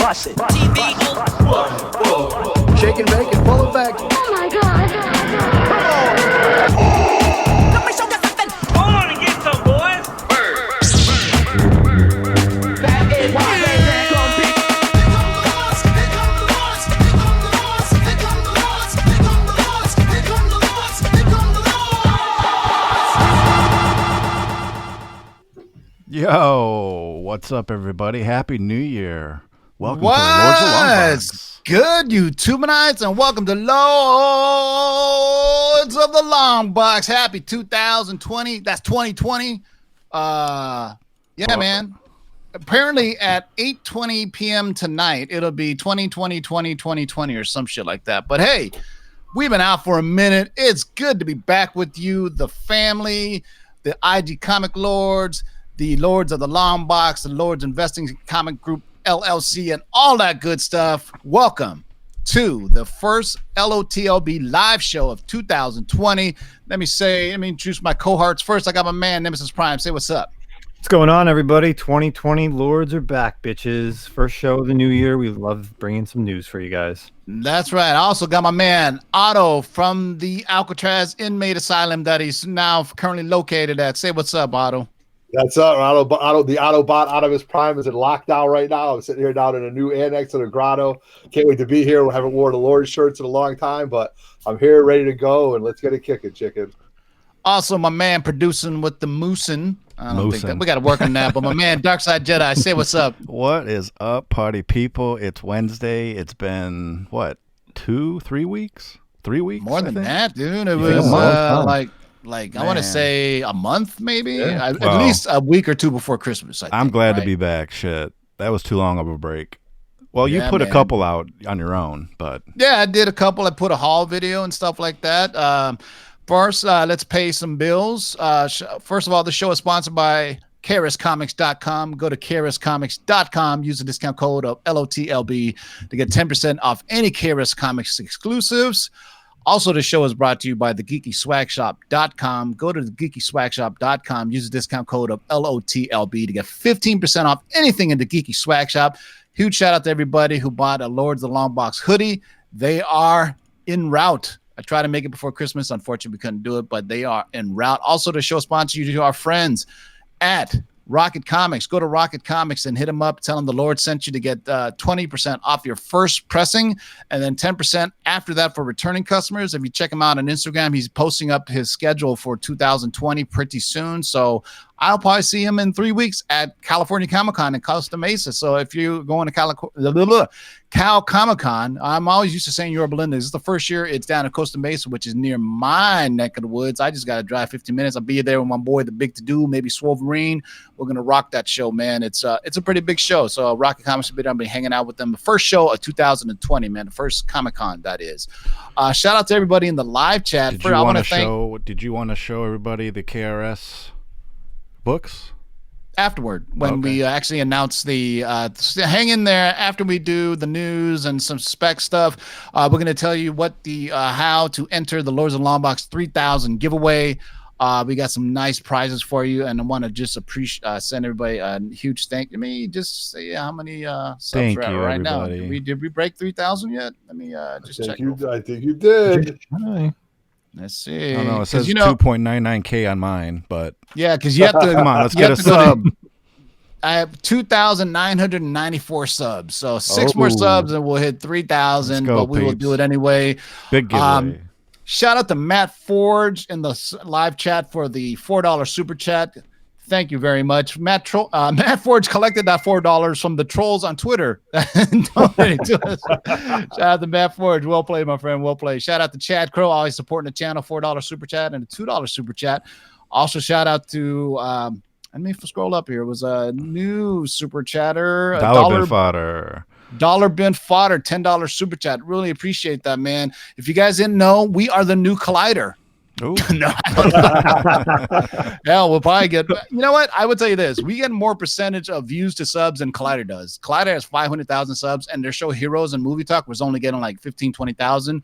bust it. Shake and bake and pull it back. Oh my God. Let me show you something. Hold on and get some, boys. That is why they gonna be. Yo, what's up, everybody? Happy New Year. Welcome to the Lords of Longbox. Good, YouTubenites, and welcome to Lords of the Longbox. Happy 2020. That's 2020. Man. Apparently at 8:20 p.m. tonight, it'll be 2020 or some shit like that. But hey, we've been out for a minute. It's good to be back with you, the family, the IG Comic Lords, the Lords of the Longbox, the Lords Investing Comic Group LLC, and all that good stuff. Welcome to the first LOTLB live show of 2020. Let me introduce my cohorts. First, I got my man, Nemesis Prime. Say what's up. What's going on, everybody? 2020 Lords are back, bitches. First show of the new year. We love bringing some news for you guys. That's right. I also got my man, Otto, from the Alcatraz inmate asylum that he's now currently located at. Say what's up, Otto. That's up, Otto. The Autobot out of his prime is in lockdown right now. I'm sitting here down in a new annex in the grotto. Can't wait to be here. We haven't worn the Lord shirts in a long time, but I'm here ready to go, and let's get it kicking, chicken. Also, my man producing with the Moosin. I don't think that we got to work on that, but my man, Darkside Jedi, say what's up. What is up, party people? It's Wednesday. It's been, what, 2-3 weeks? 3 weeks? More than that, dude. It was like I want to say a month, maybe. Yeah. At least a week or two before Christmas. I'm glad to be back. Shit, that was too long of a break. Well, you put a couple out on your own, but yeah, I did a couple. I put a haul video and stuff like that. First, let's pay some bills. First of all, the show is sponsored by KRScomics.com. Go to KRScomics.com. Use the discount code of LOTLB to get 10% off any KRS Comics exclusives. Also, the show is brought to you by thegeekyswagshop.com. Go to thegeekyswagshop.com. Use the discount code of LOTLB to get 15% off anything in the Geeky Swag Shop. Huge shout out to everybody who bought a Lords of the Longbox hoodie. They are en route. I tried to make it before Christmas. Unfortunately, we couldn't do it, but they are en route. Also, the show sponsors you to our friends at Rocket Comics. Go to Rocket Comics and hit them up. Tell them the Lord sent you to get 20% off your first pressing, and then 10% after that for returning customers. If you check him out on Instagram, he's posting up his schedule for 2020 pretty soon. So I'll probably see him in 3 weeks at California Comic-Con in Costa Mesa. So if you're going to Cal Comic-Con, I'm always used to saying Yorba Linda. This is the first year it's down at Costa Mesa, which is near my neck of the woods. I just got to drive 15 minutes. I'll be there with my boy, the Big To-Do, maybe Wolverine. We're going to rock that show, man. It's a pretty big show. So Rocket Comics will be there. I'll be hanging out with them. The first show of 2020, man. The first Comic-Con, that is. Shout out to everybody in the live chat. Did you want to show everybody the KRS books afterward when we actually announce the hang in there after we do the news and some spec stuff? We're going to tell you what the how to enter the Lords of Longbox 3000 giveaway. We got some nice prizes for you, and I want to just send everybody a huge thank you. Let me just say how many subs we're at right now. Did we break 3,000 yet? Let me just check. I think you did. Let's see. I don't know. It says 2.99K on mine, but yeah, because you have to come on. Let's get a sub. I have 2,994 subs, so six more subs and we'll hit 3,000. But we will do it anyway. Big giveaway. Shout out to Matt Forge in the live chat for the $4 super chat. Thank you very much. Matt Forge collected that $4 from the trolls on Twitter. Donating to us. Shout out to Matt Forge. Well played, my friend. Well played. Shout out to Chad Crow, always supporting the channel. $4 super chat and a $2 super chat. Also, shout out to let me scroll up here. It was a new super chatter. Dollar Bin Fodder. Dollar Bin Fodder, $10 super chat. Really appreciate that, man. If you guys didn't know, we are the new Collider. No, hell, we'll probably get. You know what? I would tell you this: we get more percentage of views to subs than Collider does. Collider has 500,000 subs, and their show Heroes and Movie Talk was only getting like 15-20,000.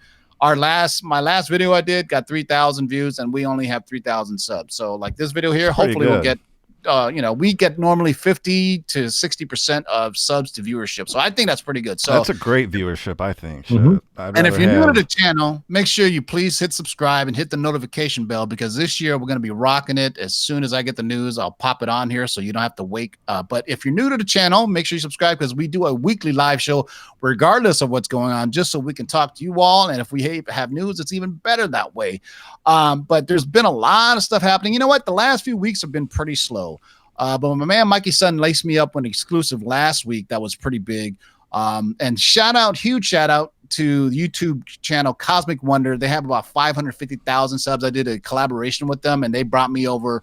My last video I did got 3,000 views, and we only have 3,000 subs. So like this video here, hopefully we'll get we get normally 50 to 60% of subs to viewership. So I think that's pretty good. So that's a great viewership, I think. And if you're new to the channel, make sure you please hit subscribe and hit the notification bell, because this year we're going to be rocking it. As soon as I get the news, I'll pop it on here so you don't have to wait. But if you're new to the channel, make sure you subscribe, because we do a weekly live show regardless of what's going on, just so we can talk to you all. And if we have news, it's even better that way. But there's been a lot of stuff happening. You know what? The last few weeks have been pretty slow. But my man Mikey Sutton laced me up with an exclusive last week that was pretty big. And huge shout out to the YouTube channel Cosmic Wonder. They have about 550,000 subs. I did a collaboration with them, and they brought me over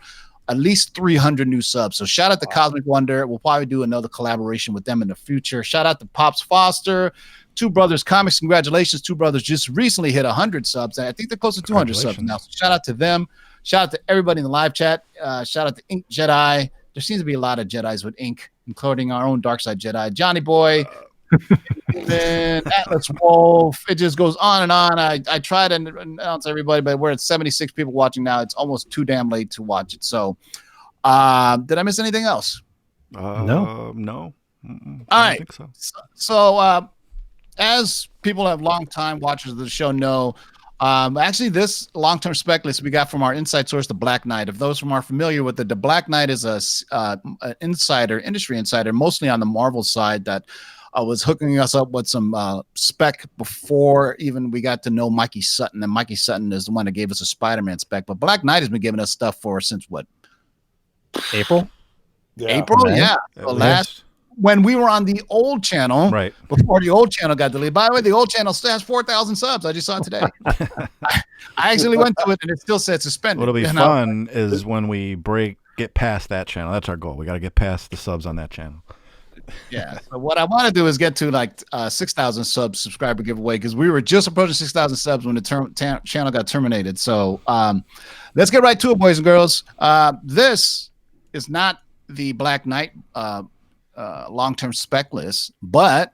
at least 300 new subs. So shout out to Cosmic Wonder. We'll probably do another collaboration with them in the future. Shout out to Pops Foster, Two Brothers Comics. Congratulations. Two Brothers just recently hit 100 subs. I think they're close to 200 subs now. So shout out to them. Shout out to everybody in the live chat. Shout out to Ink Jedi. There seems to be a lot of Jedis with ink, including our own Dark Side Jedi, Johnny Boy, then Atlas Wolf. It just goes on and on. I try to announce everybody, but we're at 76 people watching now. It's almost too damn late to watch it. So, did I miss anything else? No. All right. Think so. So, as people have long time watchers of the show know, actually, this long-term spec list we got from our inside source, the Black Knight. If those from are familiar with it, the Black Knight is an industry insider, mostly on the Marvel side, that was hooking us up with some spec before even we got to know Mikey Sutton. And Mikey Sutton is the one that gave us a Spider-Man spec. But Black Knight has been giving us stuff for since what? April? April, yeah. So when we were on the old channel, right before the old channel got deleted. By the way, the old channel still has 4,000 subs. I just saw it today. I actually went to it, and it still said suspended. What'll be fun is when we get past that channel. That's our goal. We got to get past the subs on that channel. Yeah. So what I want to do is get to like 6,000 subscriber giveaway, because we were just approaching 6,000 subs when the channel got terminated. So let's get right to it, boys and girls. This is not the Black Knight long-term spec list, but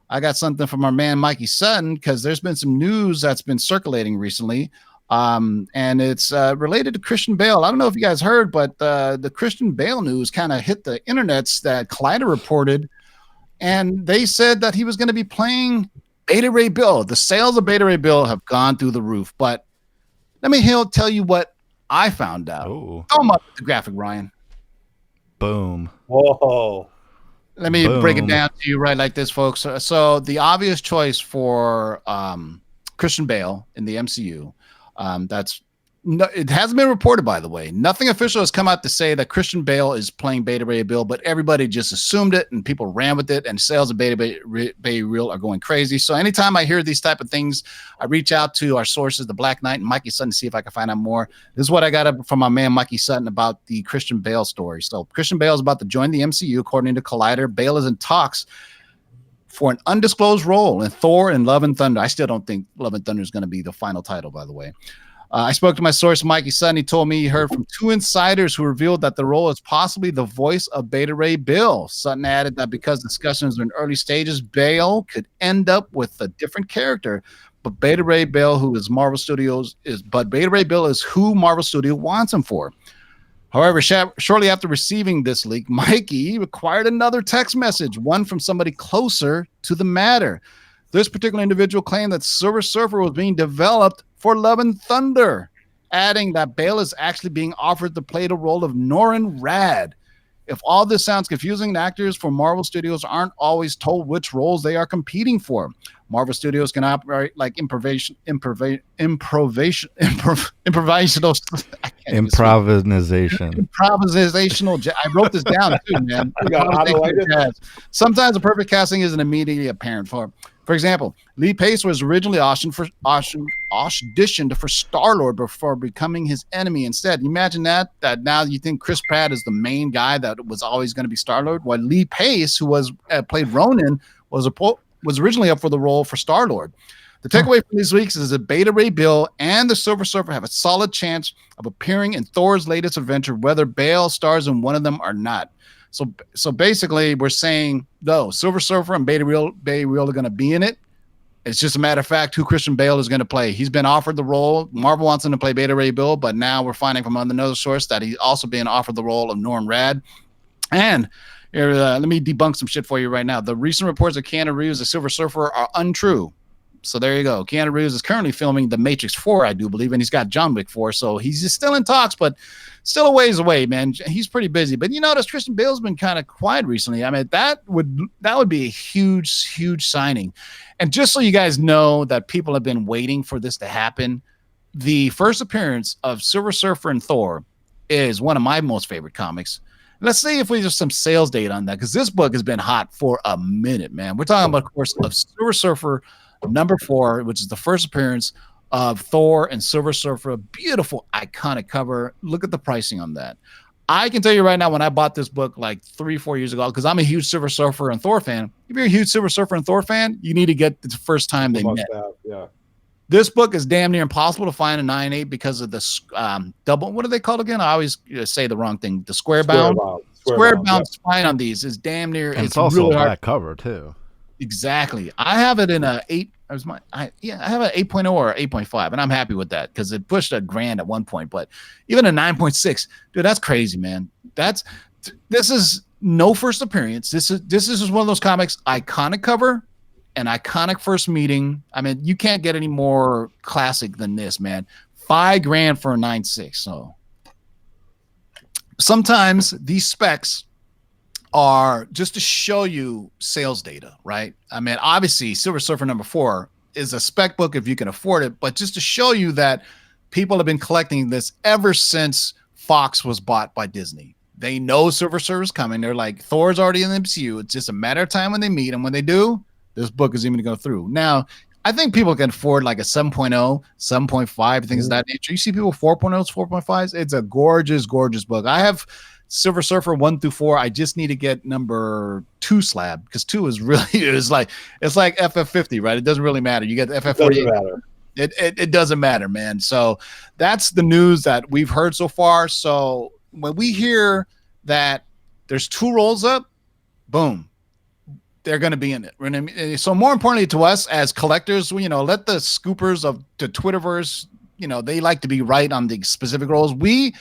I got something from our man Mikey Sutton, because there's been some news that's been circulating recently, and it's related to Christian Bale. I don't know if you guys heard, but the Christian Bale news kind of hit the internets that Collider reported, and they said that he was going to be playing Beta Ray Bill. The sales of Beta Ray Bill have gone through the roof, but let me tell you what I found out. Oh, Throw up the graphic, Ryan. Boom. Whoa. Let me break it down to you right like this, folks. So the obvious choice for Christian Bale in the MCU, it hasn't been reported, by the way. Nothing official has come out to say that Christian Bale is playing Beta Ray Bill, but everybody just assumed it, and people ran with it, and sales of Beta Ray Bill are going crazy. So anytime I hear these type of things, I reach out to our sources, the Black Knight and Mikey Sutton, to see if I can find out more. This is what I got from my man Mikey Sutton about the Christian Bale story. So Christian Bale is about to join the MCU, according to Collider. Bale is in talks for an undisclosed role in Thor and Love and Thunder. I still don't think Love and Thunder is going to be the final title, by the way. I spoke to my source, Mikey Sutton. He told me he heard from 2 insiders who revealed that the role is possibly the voice of Beta Ray Bill. Sutton added that because discussions are in early stages, Bale could end up with a different character. But Beta Ray Bill, who is Marvel Studios, Beta Ray Bill is who Marvel Studio wants him for. However, shortly after receiving this leak, Mikey required another text message, one from somebody closer to the matter. This particular individual claimed that Silver Surfer was being developed for Love and Thunder, adding that Bale is actually being offered to play the role of Norrin Rad. If all this sounds confusing, actors for Marvel Studios aren't always told which roles they are competing for. Marvel Studios can operate like improvisational. I wrote this down too, man. Sometimes the perfect casting isn't immediately apparent. For example, Lee Pace was originally auditioned for Star-Lord before becoming his enemy instead. Imagine that now you think Chris Pratt is the main guy that was always going to be Star-Lord, while Lee Pace, who played Ronan, was originally up for the role for Star-Lord. The takeaway from these weeks is that Beta Ray Bill and the Silver Surfer have a solid chance of appearing in Thor's latest adventure, whether Bale stars in one of them or not. So basically, we're saying, no, Silver Surfer and Beta Ray Bill are going to be in it, It's just a matter of fact who Christian Bale is going to play. He's been offered the role. Marvel wants him to play Beta Ray Bill, but now we're finding from another source that he's also being offered the role of Norman Rad. And here, let me debunk some shit for you right now. The recent reports of Keanu Reeves, the Silver Surfer, are untrue. So there you go. Keanu Reeves is currently filming The Matrix 4, I do believe, and he's got John Wick 4, so he's just still in talks, but still a ways away, man. He's pretty busy. But you notice Christian Bale's been kind of quiet recently. I mean, that would be a huge signing. And just so you guys know that people have been waiting for this to happen, the first appearance of Silver Surfer and Thor is one of my most favorite comics. Let's see if we have some sales data on that, because this book has been hot for a minute, man. We're talking about, of course, of Silver Surfer number 4, which is the first appearance of Thor and Silver Surfer. Beautiful, iconic cover. Look at the pricing on that. I can tell you right now, when I bought this book like 3-4 years ago, because I'm a huge Silver Surfer and Thor fan. If you're a huge Silver Surfer and Thor fan, you need to get the first time they met. Yeah. This book is damn near impossible to find in 9.8 because of the double. What are they called again? I always say the wrong thing. The square bound. Square bound spine on these is damn near. And it's also really a back cover too. Exactly. I have it in a 8. I have an 8.0 or 8.5, and I'm happy with that because it pushed $1,000 at one point. But even a 9.6, dude, that's crazy, man. This is no first appearance. This is just one of those comics, iconic cover, an iconic first meeting. I mean, you can't get any more classic than this, man. $5,000 for a 9.6. So sometimes these specs are just to show you sales data, right? I mean, obviously, Silver Surfer number 4 is a spec book if you can afford it, but just to show you that people have been collecting this ever since Fox was bought by Disney. They know Silver Surfer is coming. They're like, Thor's already in the MCU. It's just a matter of time when they meet, and when they do, this book is even going to go through. Now, I think people can afford like a 7.0, 7.5, things of that nature. You see people 4.0s, 4.5s. It's a gorgeous book. I have Silver Surfer 1 through 4. I just need to get number 2 slab because 2 is really it's like FF50, right? It doesn't really matter. You get the FF48. It doesn't matter, man. So that's the news that we've heard so far. So when we hear that there's 2 rolls up, boom, they're going to be in it. So more importantly to us as collectors, let the scoopers of the Twitterverse, they like to be right on the specific rolls. We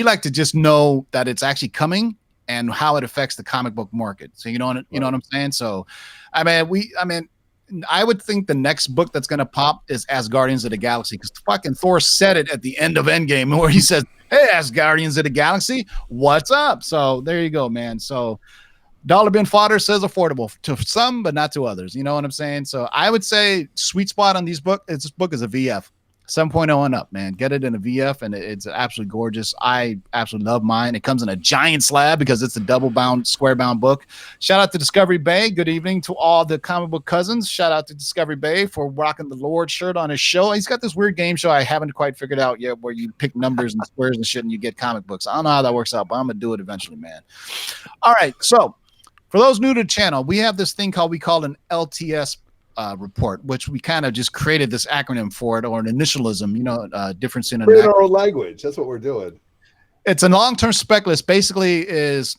like to just know that it's actually coming and how it affects the comic book market. So you know what I'm saying? So, I would think the next book that's going to pop is Asgardians of the Galaxy, because fucking Thor said it at the end of Endgame where he says, "Hey, Asgardians of the Galaxy, what's up?" So there you go, man. So Dollar Bin Fodder says affordable to some, but not to others. You know what I'm saying? So I would say sweet spot on these book. This book is a VF. 7.0 and up, man. Get it in a VF, and it's absolutely gorgeous. I absolutely love mine. It comes in a giant slab because it's a double-bound, square-bound book. Shout out to Discovery Bay. Good evening to all the comic book cousins. Shout out to Discovery Bay for rocking the Lord shirt on his show. He's got this weird game show I haven't quite figured out yet where you pick numbers and squares and shit and you get comic books. I don't know how that works out, but I'm going to do it eventually, man. All right, so for those new to the channel, we have this thing we call an LTS report, which we kind of just created this acronym for it, or an initialism, difference in create our own language. That's what we're doing. It's a long-term spec list. Basically, is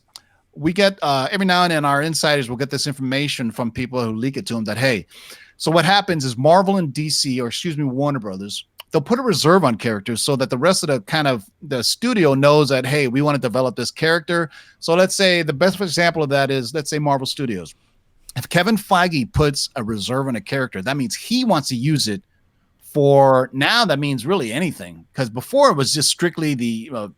we get every now and then our insiders will get this information from people who leak it to them that, hey, so what happens is Marvel and DC, or excuse me, Warner Brothers, they'll put a reserve on characters so that the rest of the studio knows that, hey, we want to develop this character. So let's say the best example of that is, let's say Marvel Studios. If Kevin Feige puts a reserve on a character, that means he wants to use it for now. That means really anything, because before it was just strictly the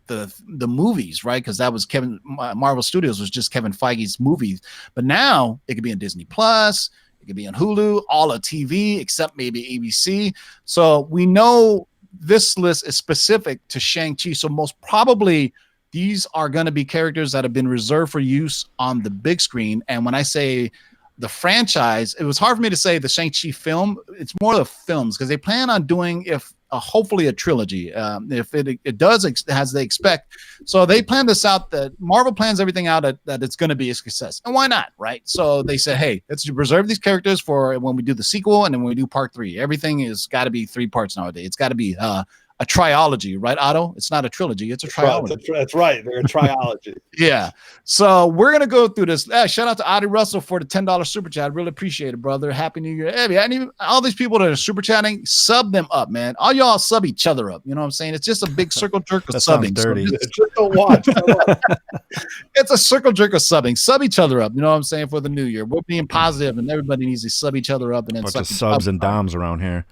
movies, right? Because that was Marvel Studios was just Kevin Feige's movies. But now it could be on Disney Plus, it could be on Hulu, all of TV except maybe ABC. So we know this list is specific to Shang-Chi. So most probably these are going to be characters that have been reserved for use on the big screen. And when I say the franchise, it was hard for me to say the Shang-Chi film. It's more the films, because they plan on doing, hopefully a trilogy, if it does as they expect. So they plan this out, that Marvel plans everything out that it's going to be a success. And why not, right? So they said, hey, let's preserve these characters for when we do the sequel and then when we do part 3. Everything has got to be 3 parts nowadays. It's got to be a a trilogy, right, Otto? It's not a trilogy, it's a trilogy. That's right. They're a trilogy. Yeah. So we're gonna go through this. Shout out to Audie Russell for the $10 super chat. I really appreciate it, brother. Happy New Year. Hey, and even all these people that are super chatting, sub them up, man. All y'all sub each other up. You know what I'm saying? It's just a big circle jerk of subbing. Dirty. So Just don't watch. it's a circle jerk of subbing. Sub each other up. You know what I'm saying? For the new year, we're being positive, and everybody needs to sub each other up. And then bunch of subs and doms around here.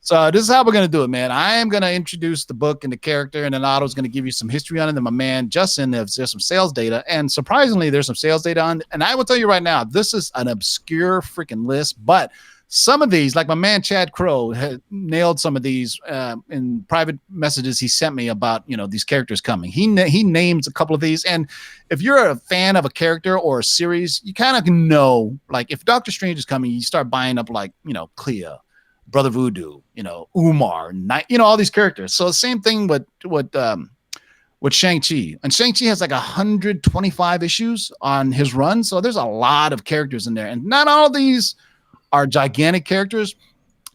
So this is how we're going to do it, man. I am going to introduce the book and the character, and then Otto's going to give you some history on it. And my man Justin, there's some sales data, and surprisingly, there's some sales data on. And I will tell you right now, this is an obscure freaking list, but some of these, like my man Chad Crow, had nailed some of these in private messages he sent me about, you know, these characters coming. He names a couple of these, and if you're a fan of a character or a series, you kind of know, like if Doctor Strange is coming, you start buying up like, you know, Clea, Brother Voodoo, you know, Umar, you know, all these characters. So the same thing with Shang-Chi. And Shang-Chi has like 125 issues on his run. So there's a lot of characters in there. And not all of these are gigantic characters.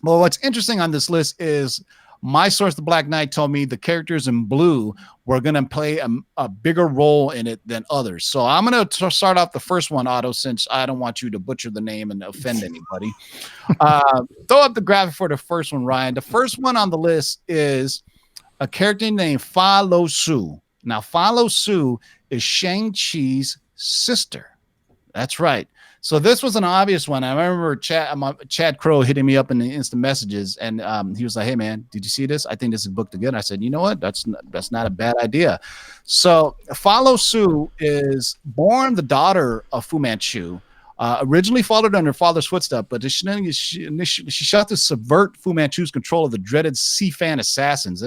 Well, what's interesting on this list is my source, the Black Knight, told me the characters in blue were going to play a bigger role in it than others. So I'm going to start off the first one, Otto, since I don't want you to butcher the name and offend anybody. Throw up the graphic for the first one, Ryan. The first one on the list is a character named Fa Lo Su. Now, Fa Lo Su is Shang-Chi's sister. That's right. So this was an obvious one. I remember Chad Crow hitting me up in the instant messages, and he was like, "Hey man, did you see this? I think this is booked again." I said, "You know what? That's not a bad idea." So Fa Lo Su is born the daughter of Fu Manchu. Originally followed in her father's footsteps, but she sought to subvert Fu Manchu's control of the dreaded Si-Fan assassins.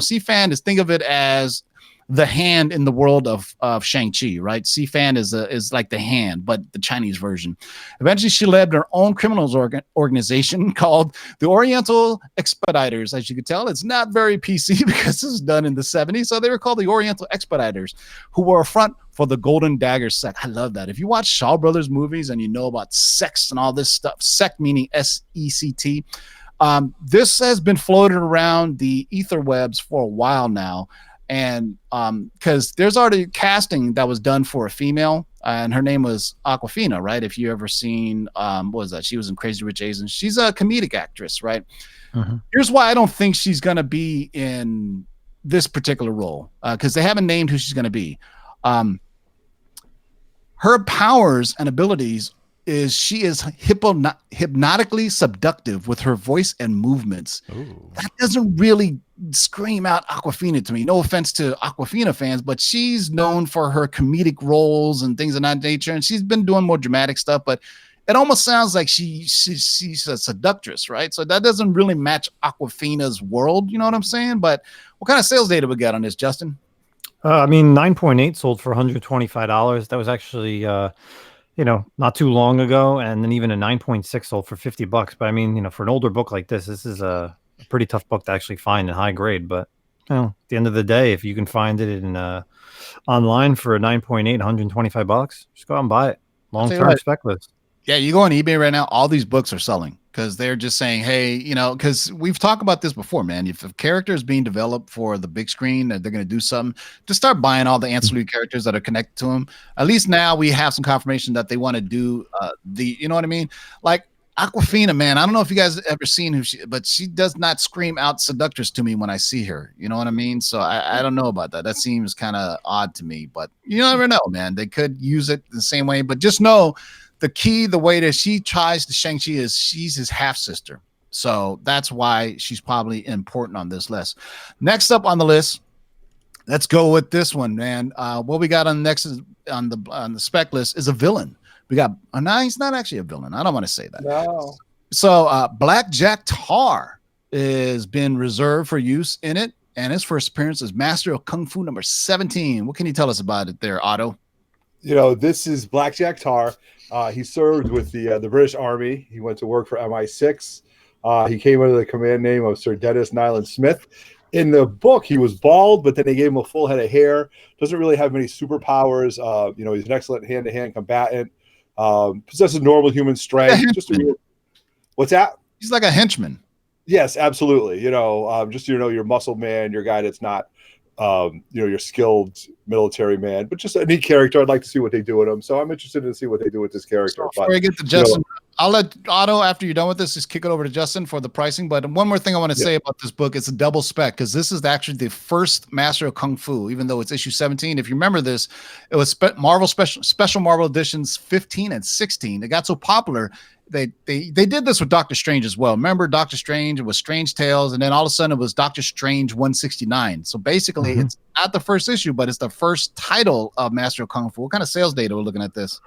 Si-Fan is, think of it as the hand in the world of Shang-Chi, right? Si-Fan is like the hand, but the Chinese version. Eventually, she led her own criminals organization called the Oriental Expeditors. As you can tell, it's not very PC because this is done in the 70s. So they were called the Oriental Expeditors, who were a front for the Golden Dagger sect. I love that. If you watch Shaw Brothers movies and you know about sects and all this stuff, sect meaning S-E-C-T, this has been floated around the ether webs for a while now. And because there's already casting that was done for a female, and her name was Awkwafina, right? If you ever seen, what was that? She was in Crazy Rich Asians. She's a comedic actress, right? Here's why I don't think she's going to be in this particular role, because they haven't named who she's going to be. Her powers and abilities is she is hypnotically seductive with her voice and movements. Ooh. That doesn't really scream out Awkwafina to me. No offense to Awkwafina fans, but she's known for her comedic roles and things of that nature, and she's been doing more dramatic stuff, but it almost sounds like she's a seductress, right? So that doesn't really match Awkwafina's world, you know what I'm saying? But what kind of sales data we got on this, Justin? I mean, 9.8 sold for $125. That was actually not too long ago, and then even a 9.6 sold for $50. But I mean, for an older book like this is a pretty tough book to actually find in high grade. But at the end of the day, if you can find it in online for a 9.8, $125, just go out and buy it. Long-term spec list. Yeah, you go on eBay right now, all these books are selling because they're just saying, hey, because we've talked about this before, man. If a character is being developed for the big screen, that they're going to do something, just start buying all the ancillary characters that are connected to them. At least now we have some confirmation that they want to do you know what I mean? Like Awkwafina, man, I don't know if you guys ever seen but she does not scream out seductress to me when I see her. You know what I mean? So I don't know about that. That seems kind of odd to me, but you never know, man. They could use it the same way, but just know the way that she ties to Shang-Chi is she's his half-sister. So that's why she's probably important on this list. Next up on the list, let's go with this one, man. What we got on the spec list is a villain. We got, no, he's not actually a villain. I don't want to say that. No. So Blackjack Tar is been reserved for use in it, and his first appearance is Master of Kung Fu number 17. What can you tell us about it there, Otto? This is Blackjack Tar. He served with the British Army. He went to work for MI6. He came under the command name of Sir Dennis Nyland Smith. In the book, he was bald, but then they gave him a full head of hair. Doesn't really have many superpowers. He's an excellent hand-to-hand combatant. Possesses normal human strength. What's that? He's like a henchman. Yes, absolutely. Just your muscle man, your guy that's not, your skilled military man, but just a neat character. I'd like to see what they do with him. So I'm interested to see what they do with this character. So before I get to Justin, I'll let Otto, after you're done with this, just kick it over to Justin for the pricing. But one more thing I want to say about this book, it's a double spec because this is actually the first Master of Kung Fu, even though it's issue 17. If you remember this, it was Marvel special Marvel editions 15 and 16. It got so popular. They did this with Doctor Strange as well. Remember Doctor Strange? It was Strange Tales, and then all of a sudden it was Doctor Strange 169. So basically, it's not the first issue, but it's the first title of Master of Kung Fu. What kind of sales data we're looking at this?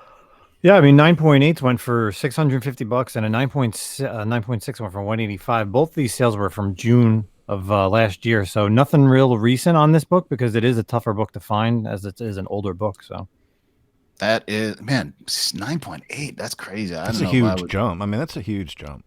Yeah, I mean 9.8 went for $650, and a 9.6 went for 185. Both these sales were from June of last year, so nothing real recent on this book because it is a tougher book to find as it is an older book. So. That is, man, 9.8. That's crazy. That's a huge jump. I mean, that's a huge jump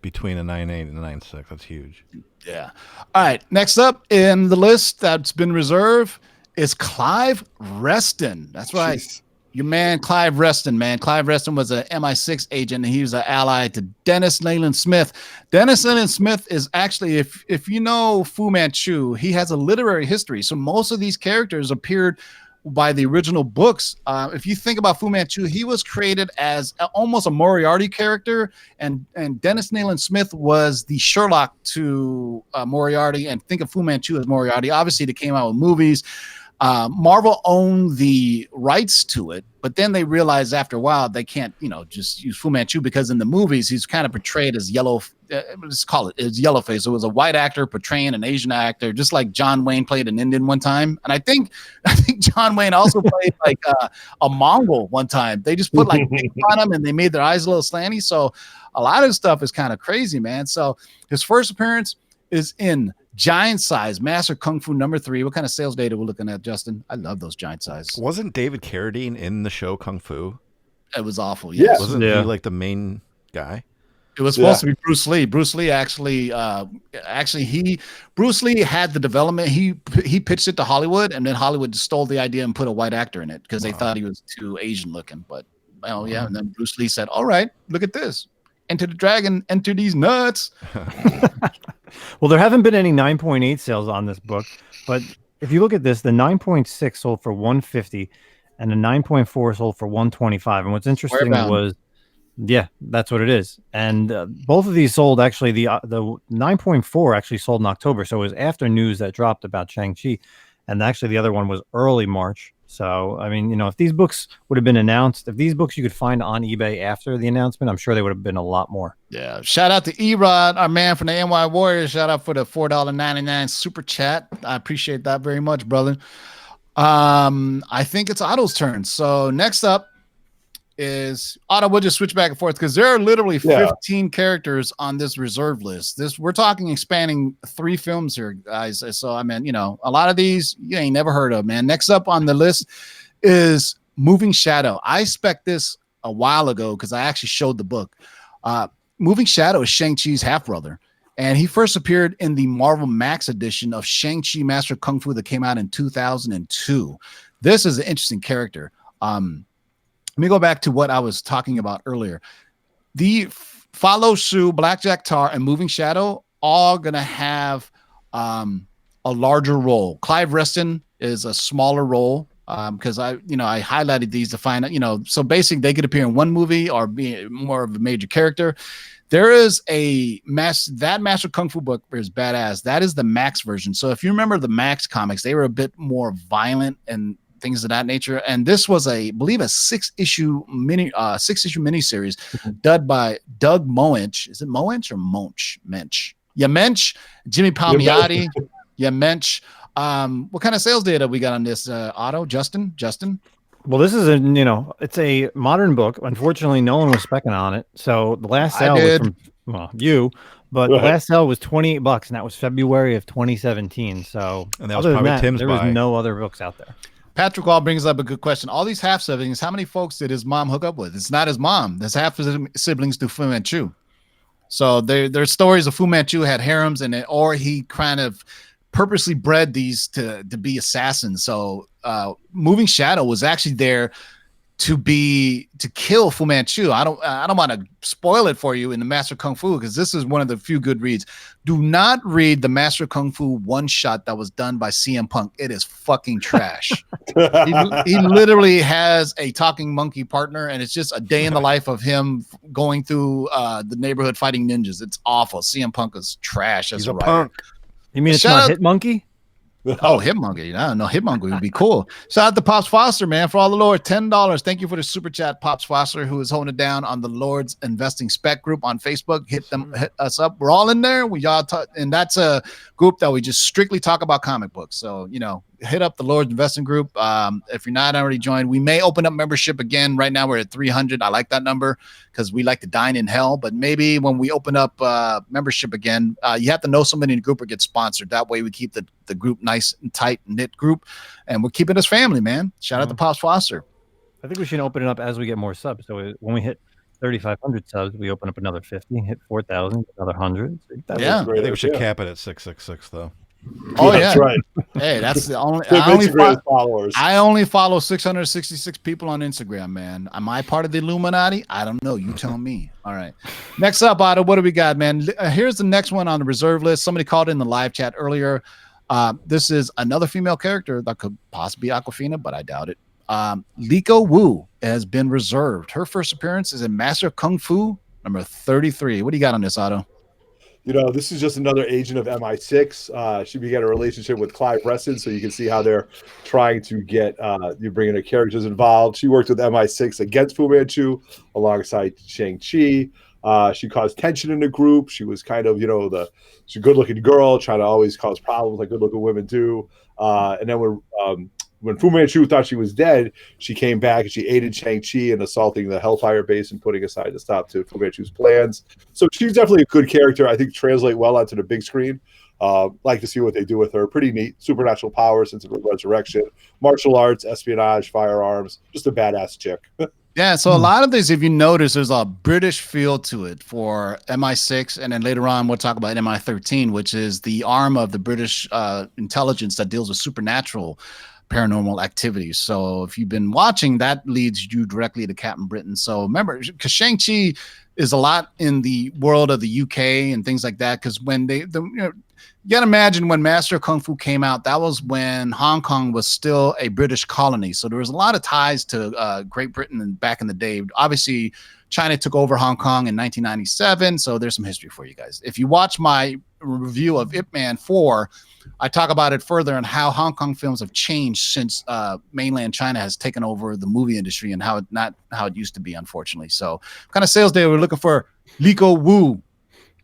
between a 9.8 and a 9.6. That's huge. Yeah. All right. Next up in the list that's been reserved is Clive Reston. That's right. Jeez. Your man, Clive Reston, man. Clive Reston was an MI6 agent, and he was an ally to Dennis Leland Smith. Dennis Leland Smith is actually, if you know Fu Manchu, he has a literary history. So most of these characters appeared by the original books. If you think about Fu Manchu, he was created as almost a Moriarty character, and Dennis Leland Smith was the Sherlock to Moriarty, and think of Fu Manchu as Moriarty. Obviously, they came out with movies. Marvel owned the rights to it, but then they realized after a while they can't, just use Fu Manchu because in the movies he's kind of portrayed as yellow. Let's call it as yellowface. So it was a white actor portraying an Asian actor, just like John Wayne played an Indian one time, and I think John Wayne also played like a Mongol one time. They just put like makeup on him and they made their eyes a little slanty. So a lot of stuff is kind of crazy, man. So his first appearance is in Giant Size Master Kung Fu #3. What kind of sales data we're looking at, Justin? I love those Giant Size. Wasn't David Carradine in the show Kung Fu? It was awful. Yes. Wasn't he like the main guy? It was supposed to be Bruce Lee. Bruce Lee Bruce Lee had the development. He pitched it to Hollywood, and then Hollywood stole the idea and put a white actor in it because they thought he was too Asian looking. But and then Bruce Lee said, "All right, look at this. Enter the dragon, enter these nuts." Well, there haven't been any 9.8 sales on this book, but if you look at this, the 9.6 sold for $150 and the 9.4 sold for $125. And what's interesting was, that's what it is. And both of these sold actually. The 9.4 actually sold in October, so it was after news that dropped about Shang-Chi, and actually the other one was early March. So, I mean, if these books would have been announced, if these books you could find on eBay after the announcement, I'm sure they would have been a lot more. Yeah. Shout out to Erod, our man from the NY Warriors. Shout out for the $4.99 super chat. I appreciate that very much, brother. I think it's Otto's turn. So next up is Otto. We'll just switch back and forth because there are literally 15 characters on this reserve list. We're talking expanding 3 films here, guys. So I mean, a lot of these you ain't never heard of, man. Next up on the list is Moving Shadow. I spec'd this a while ago because I actually showed the book. Moving Shadow is Shang-Chi's half brother, and he first appeared in the Marvel Max edition of Shang-Chi Master of Kung Fu that came out in 2002. This is an interesting character. Let me go back to what I was talking about earlier. The Follow Sue, Blackjack Tar, and Moving Shadow all going to have a larger role. Clive Reston is a smaller role because I highlighted these to find out, so basically they could appear in one movie or be more of a major character. There is that Master Kung Fu book is badass. That is the Max version. So if you remember the Max comics, they were a bit more violent and things of that nature. And this was I believe a 6-issue miniseries done by Doug Moench. Is it Moench or Mensch? Yeah, Mensch, Jimmy Palmiotti. Yeah, Mensch. What kind of sales data we got on this, Otto? Justin? Well, this is it's a modern book. Unfortunately, no one was specking on it. So the last sale was from the last sale was $28, and that was February of 2017. So and that was probably Tim's there was no other books out there. Patrick Wall brings up a good question. All these half siblings, how many folks did his mom hook up with? It's not his mom. There's half siblings to Fu Manchu. So there's stories of Fu Manchu had harems or he kind of purposely bred these to be assassins. So Moving Shadow was actually there to kill Fu Manchu. I don't want to spoil it for you in the Master Kung Fu, because this is one of the few good reads. Do not read the Master Kung Fu one shot that was done by CM Punk. It is fucking trash. he literally has a talking monkey partner, and it's just a day in the life of him going through the neighborhood fighting ninjas. It's awful. CM Punk is trash as He's a a writer. punk. You mean it's Shout not out- Hit Monkey? Oh, Hitmonkey. No, Hitmonkey would be cool. Shout out to Pops Foster, man, for all the Lord. $10. Thank you for the super chat, Pops Foster, who is holding it down on the Lord's Investing Spec group on Facebook. Hit us up. We're all in there. And that's a group that we just strictly talk about comic books. So, hit up the Lord's Investing group. If you're not already joined, we may open up membership again. Right now we're at 300. I like that number because we like to dine in hell. But maybe when we open up membership again, you have to know somebody in the group or get sponsored. That way we keep the group nice and tight knit group, and we're keeping us family, man. Shout out to Pops Foster. I think we should open it up as we get more subs. So when we hit 3,500 subs, we open up another 50. Hit 4,000, another 100. Yeah. I think we should cap it at 666 though. Oh yeah, That's right. Hey, that's the only. Good Instagram followers. I only follow 666 people on Instagram, man. Am I part of the Illuminati? I don't know. You tell me. All right. Next up, Otto, what do we got, man? Here's the next one on the reserve list. Somebody called in the live chat earlier. This is another female character that could possibly be Awkwafina, but I doubt it. Liko Wu has been reserved. Her first appearance is in Master of Kung Fu number 33. What do you got on this, Otto? This is just another agent of MI6. She began a relationship with Clive Reston, so you can see how they're trying to get you bringing her characters involved. She worked with MI6 against Fu Manchu alongside Shang-Chi. She caused tension in the group. She was kind of, she's a good-looking girl, trying to always cause problems like good-looking women do. And then when Fu Manchu thought she was dead, she came back and she aided Shang-Chi in assaulting the Hellfire base and putting aside to stop to Fu Manchu's plans. So she's definitely a good character. I think translate well onto the big screen. Like to see what they do with her. Pretty neat. Supernatural powers since resurrection, martial arts, espionage, firearms. Just a badass chick. Yeah, so a lot of this, if you notice, there's a British feel to it for MI6, and then later on we'll talk about MI13, which is the arm of the British intelligence that deals with supernatural paranormal activities. So if you've been watching, that leads you directly to Captain Britain. So remember, because Shang-Chi is a lot in the world of the UK and things like that, because when you got to imagine when Master of Kung Fu came out, that was when Hong Kong was still a British colony. So there was a lot of ties to Great Britain and back in the day. Obviously, China took over Hong Kong in 1997. So there's some history for you guys. If you watch my review of Ip Man 4, I talk about it further on how Hong Kong films have changed since mainland China has taken over the movie industry and how it used to be, unfortunately. So what kind of sales day we're looking for Liko Wu?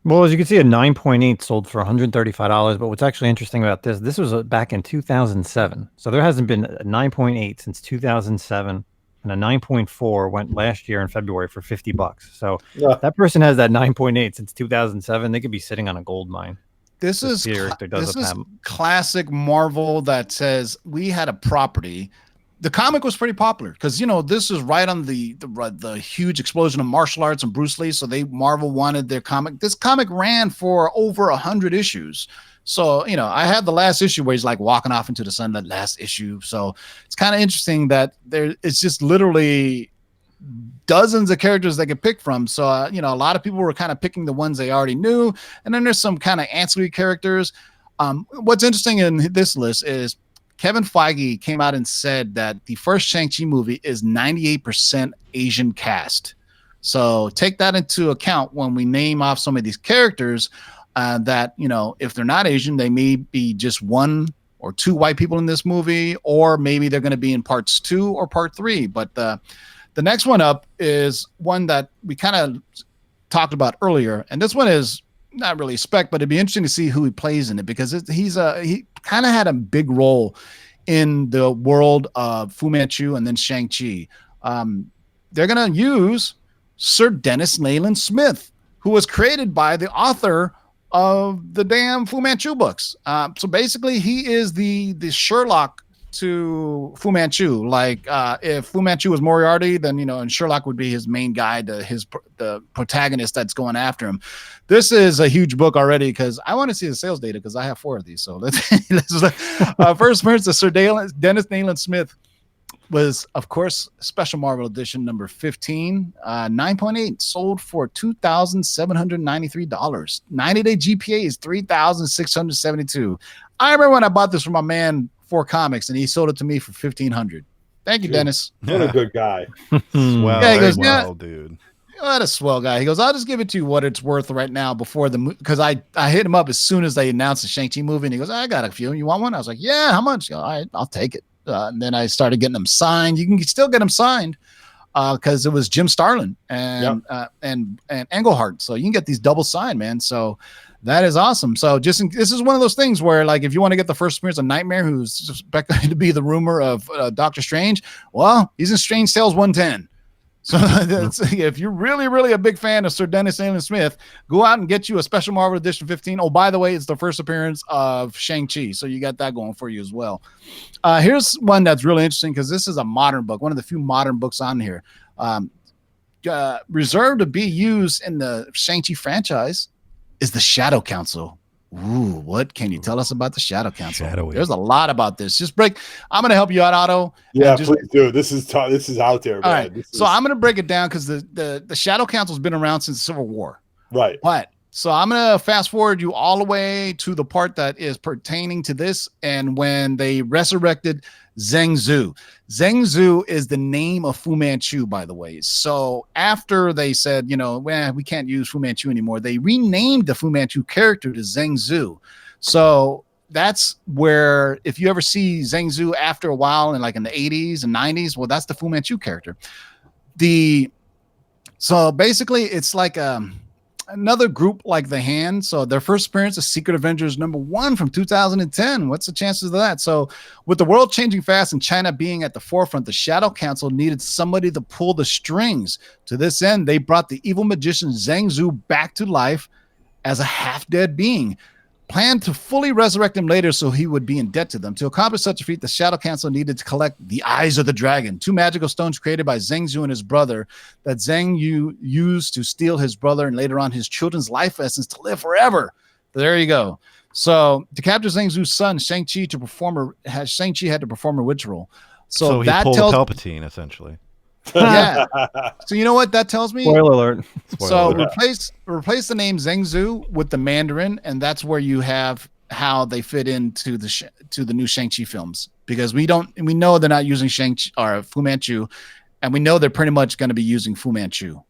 Well, as you can see, a 9.8 sold for $135. But what's actually interesting about this was back in 2007. So there hasn't been a 9.8 since 2007. And a 9.4 went last year in February for $50. So that person has that 9.8 since 2007. They could be sitting on a gold mine. This is classic Marvel that says we had a property. The comic was pretty popular because this is right on the huge explosion of martial arts and Bruce Lee. So Marvel wanted their comic. This comic ran for over 100 issues. So I had the last issue where he's like walking off into the sun. That last issue. So it's kind of interesting that it's just literally dozens of characters they could pick from. So a lot of people were kind of picking the ones they already knew, and then there's some kind of ancillary characters. What's interesting in this list is Kevin Feige came out and said that the first Shang-Chi movie is 98% Asian cast. So take that into account when we name off some of these characters. That if they're not Asian, they may be just one or two white people in this movie, or maybe they're going to be in parts 2 or part 3. But the next one up is one that we kind of talked about earlier, and this one is not really spec, but it'd be interesting to see who he plays in it, because he kind of had a big role in the world of Fu Manchu and then Shang-Chi. They're going to use Sir Dennis Nayland Smith, who was created by the author of the damn Fu Manchu books. So basically, he is the Sherlock to Fu Manchu. Like if Fu Manchu was Moriarty, then and Sherlock would be his main guy to the protagonist that's going after him. This is a huge book already because I want to see the sales data because I have 4 of these. So let's first appearance of Sir Dennis Nayland Smith. was, of course, Special Marvel Edition number 15, 9.8, sold for $2,793. 90-day GPA is 3,672. I remember when I bought this from my man, 4Comics, and he sold it to me for $1,500. Thank you, Dennis. What a good guy. Swell, Yeah, he goes, dude. What a swell guy. He goes, I'll just give it to you what it's worth right now before the movie. Because I hit him up as soon as they announced the Shang-Chi movie, and he goes, I got a few. You want one? I was like, yeah, how much? All right, I'll take it. And then I started getting them signed. You can still get them signed because it was Jim Starlin and Englehart. So you can get these double signed, man. So that is awesome. So this is one of those things where, like, if you want to get the first appearance of Nightmare, who's expected to be the rumor of Doctor Strange, well, he's in Strange Tales 110. So if you're really, really a big fan of Sir Dennis Allen Smith, go out and get you a Special Marvel Edition 15. Oh, by the way, it's the first appearance of Shang-Chi. So you got that going for you as well. Here's one that's really interesting because this is a modern book, one of the few modern books on here. Reserved to be used in the Shang-Chi franchise is the Shadow Council. Ooh, what can you tell us about the Shadow Council? Shadowy. There's a lot about this. I'm going to help you out, Otto. Yeah, please do. This is out there, man. All right. So I'm going to break it down because the Shadow Council has been around since the Civil War. Right. So I'm going to fast forward you all the way to the part that is pertaining to this and when they resurrected Zheng Zhu. Zheng Zhu is the name of Fu Manchu, by the way. So after they said, we can't use Fu Manchu anymore, they renamed the Fu Manchu character to Zheng Zhu. So that's where, if you ever see Zheng Zhu after a while in the 80s and 90s, well, that's the Fu Manchu character. So basically it's like another group like the Hand. So their first appearance is Secret Avengers #1 from 2010. What's the chances of that? So with the world changing fast and China being at the forefront, the Shadow Council needed somebody to pull the strings. To this end, they brought the evil magician Zheng Zhu back to life as a half-dead being. Planned to fully resurrect him later so he would be in debt to them. To accomplish such a feat, the Shadow Council needed to collect the Eyes of the Dragon, 2 magical stones created by Zheng Zhu and his brother that Zheng Yu used to steal his brother and later on his children's life essence to live forever. There you go. So to capture Zheng Zhu's son, Shang-Chi had to perform a ritual. So he that pulled tells Palpatine, essentially. Yeah. So you know what that tells me? Spoiler alert. So replace the name Zheng Zhu with the Mandarin, and that's where you have how they fit into the new Shang-Chi films, because we know they're not using Shang-Chi or Fu Manchu, and we know they're pretty much going to be using Fu Manchu.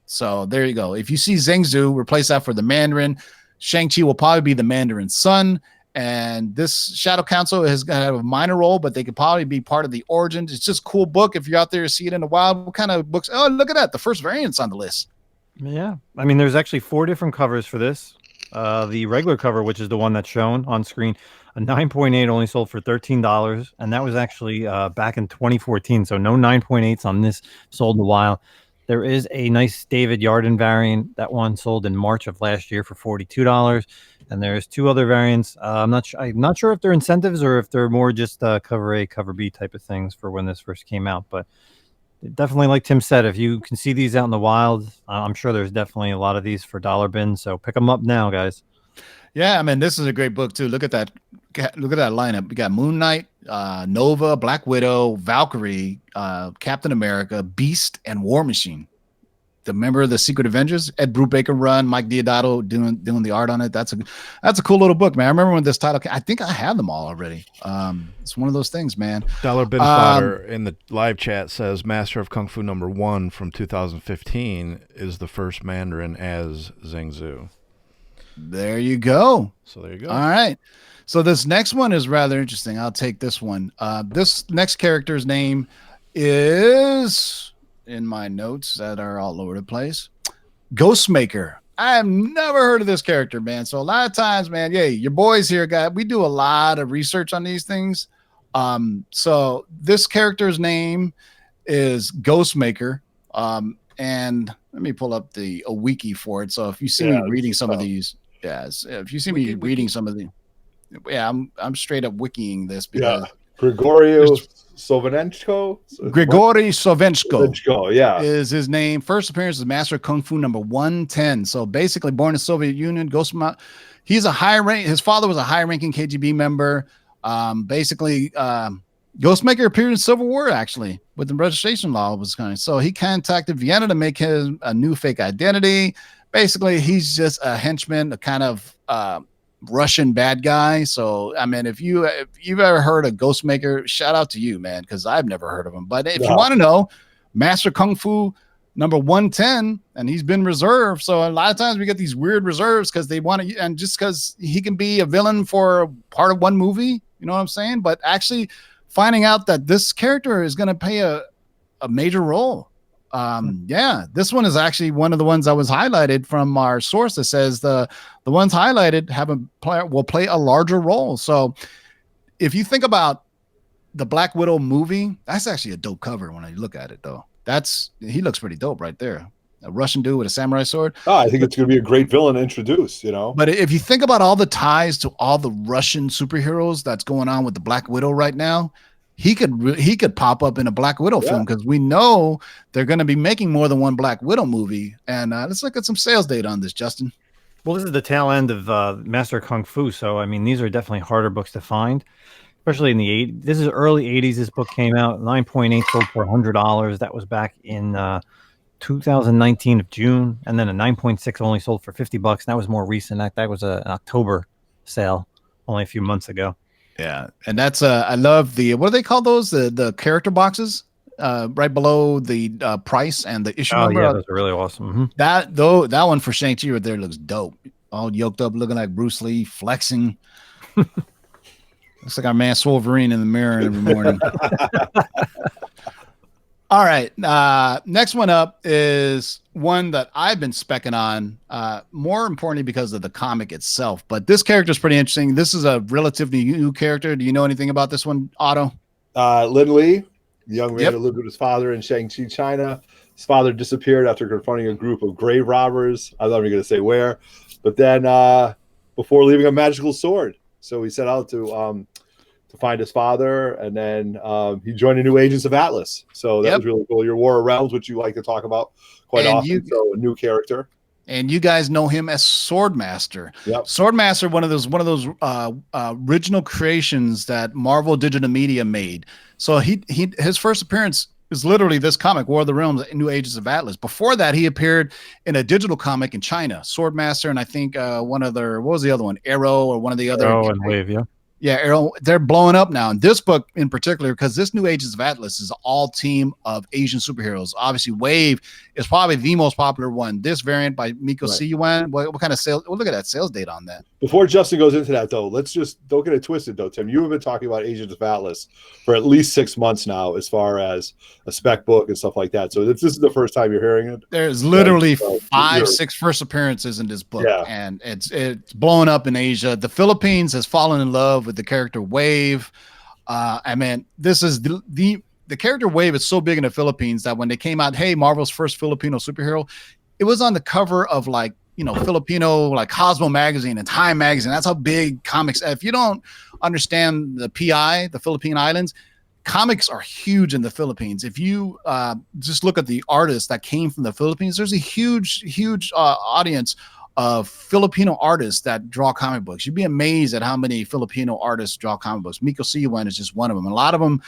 So there you go. If you see Zheng Zhu, replace that for the Mandarin. Shang-Chi will probably be the Mandarin's son. And this Shadow Council is going to have a minor role, but they could probably be part of the origins. It's just a cool book. If you're out there to see it in the wild, what kind of books? Oh, look at that. The first variant's on the list. Yeah. I mean, there's actually 4 different covers for this. The regular cover, which is the one that's shown on screen, a 9.8 only sold for $13. And that was actually back in 2014. So no 9.8s on this, sold in a while. There is a nice David Yarden variant. That one sold in March of last year for $42. And there's 2 other variants. I'm not sure if they're incentives or if they're more just cover A, cover B type of things for when this first came out. But definitely, like Tim said, if you can see these out in the wild, I'm sure there's definitely a lot of these for dollar bins. So pick them up now, guys. Yeah, I mean, this is a great book too. Look at that lineup. We got Moon Knight, Nova, Black Widow, Valkyrie, Captain America, Beast, and War Machine. The member of the Secret Avengers, Ed Brubaker run, Mike Deodato doing the art on it. That's a cool little book, man. I remember when this title came, I think I have them all already. It's one of those things, man. Dollar Bin Fodder in the live chat says Master of Kung Fu #1 from 2015 is the first Mandarin as Zheng Zhu. There you go. So there you go. All right. So this next one is rather interesting. I'll take this one. This next character's name is, in my notes that are all over the place, Ghostmaker. I have never heard of this character, man. So a lot of times, man, your boys here, we do a lot of research on these things. So this character's name is Ghostmaker. And let me pull up a wiki for it. So if you see me reading some of these, if you see me reading some of the, I'm straight up wikiing this because Grigory Sovenenko is his name. First appearance is Master of Kung Fu #110. So basically born in the Soviet Union, he's a high rank. His father was a high ranking KGB member. Ghostmaker appeared in Civil War, actually, with the registration law was coming. So he contacted Vienna to make him a new fake identity. Basically, he's just a henchman, a kind of Russian bad guy. So, I mean, if you've ever heard of Ghostmaker, shout out to you, man, because I've never heard of him. But if you want to know, Master Kung Fu number 110, and he's been reserved. So a lot of times we get these weird reserves because they want to, and just because he can be a villain for part of one movie, you know what I'm saying? But actually finding out that this character is going to play a major role. Yeah, this one is actually one of the ones that was highlighted from our source that says the ones highlighted will play a larger role. So if you think about the Black Widow movie, that's actually a dope cover when I look at it, though. He looks pretty dope right there. A Russian dude with a samurai sword. Oh, I think it's going to be a great villain to introduce, you know. But if you think about all the ties to all the Russian superheroes that's going on with the Black Widow right now, he could pop up in a Black Widow film, because we know they're going to be making more than one Black Widow movie. And let's look at some sales data on this, Justin. Well, this is the tail end of Master Kung Fu, so I mean these are definitely harder books to find, especially in the 80s. This is early 80s. This book came out. 9.8 sold for $100. That was back in 2019 of June, and then a 9.6 only sold for $50. And that was more recent. That was an October sale, only a few months ago. Yeah, and that's I love the, what do they call those? The character boxes right below the price and the issue number. Yeah, those are really awesome. Mm-hmm. That one for Shang-Chi right there looks dope. All yoked up, looking like Bruce Lee, flexing. Looks like our man Wolverine in the mirror every morning. All right. Next one up is one that I've been specking on, more importantly because of the comic itself. But this character is pretty interesting. This is a relatively new character. Do you know anything about this one, Otto? Lin Li, the young man who lived with his father in Shang-Chi, China. His father disappeared after confronting a group of grave robbers. I'm not even going to say where. But then before leaving a magical sword. So he set out to find his father, and then he joined the new Agents of Atlas. So that was really cool. Your War of Realms, which you like to talk about quite often. So a new character. And you guys know him as Swordmaster. Yep. Swordmaster, one of those original creations that Marvel Digital Media made. So his first appearance is literally this comic, War of the Realms, New Agents of Atlas. Before that, he appeared in a digital comic in China, Swordmaster, and I think what was the other one? Arrow, or one of the other. Arrow and Wave, yeah. Yeah, Arrow, they're blowing up now. And this book in particular, because this New Agents of Atlas is all team of Asian superheroes. Obviously, Wave is probably the most popular one. This variant by Miko Siyuan, what kind of sales? Well, look at that sales data on that. Before Justin goes into that, though, let's just don't get it twisted, though, Tim. You have been talking about Agents of Atlas for at least 6 months now, as far as a spec book and stuff like that. So this is the first time you're hearing it. There's literally 5-6 first appearances in this book, and it's blowing up in Asia. The Philippines has fallen in love with the character Wave. I mean, this is the character Wave is so big in the Philippines that when they came out, hey, Marvel's first Filipino superhero, it was on the cover of Filipino Cosmo magazine and Time magazine. That's how big comics. If you don't understand the PI, the Philippine Islands, comics are huge in the Philippines. If you just look at the artists that came from the Philippines, there's a huge audience of Filipino artists that draw comic books. You'd be amazed at how many Filipino artists draw comic books. Miko Siyuan is just one of them. A lot of them,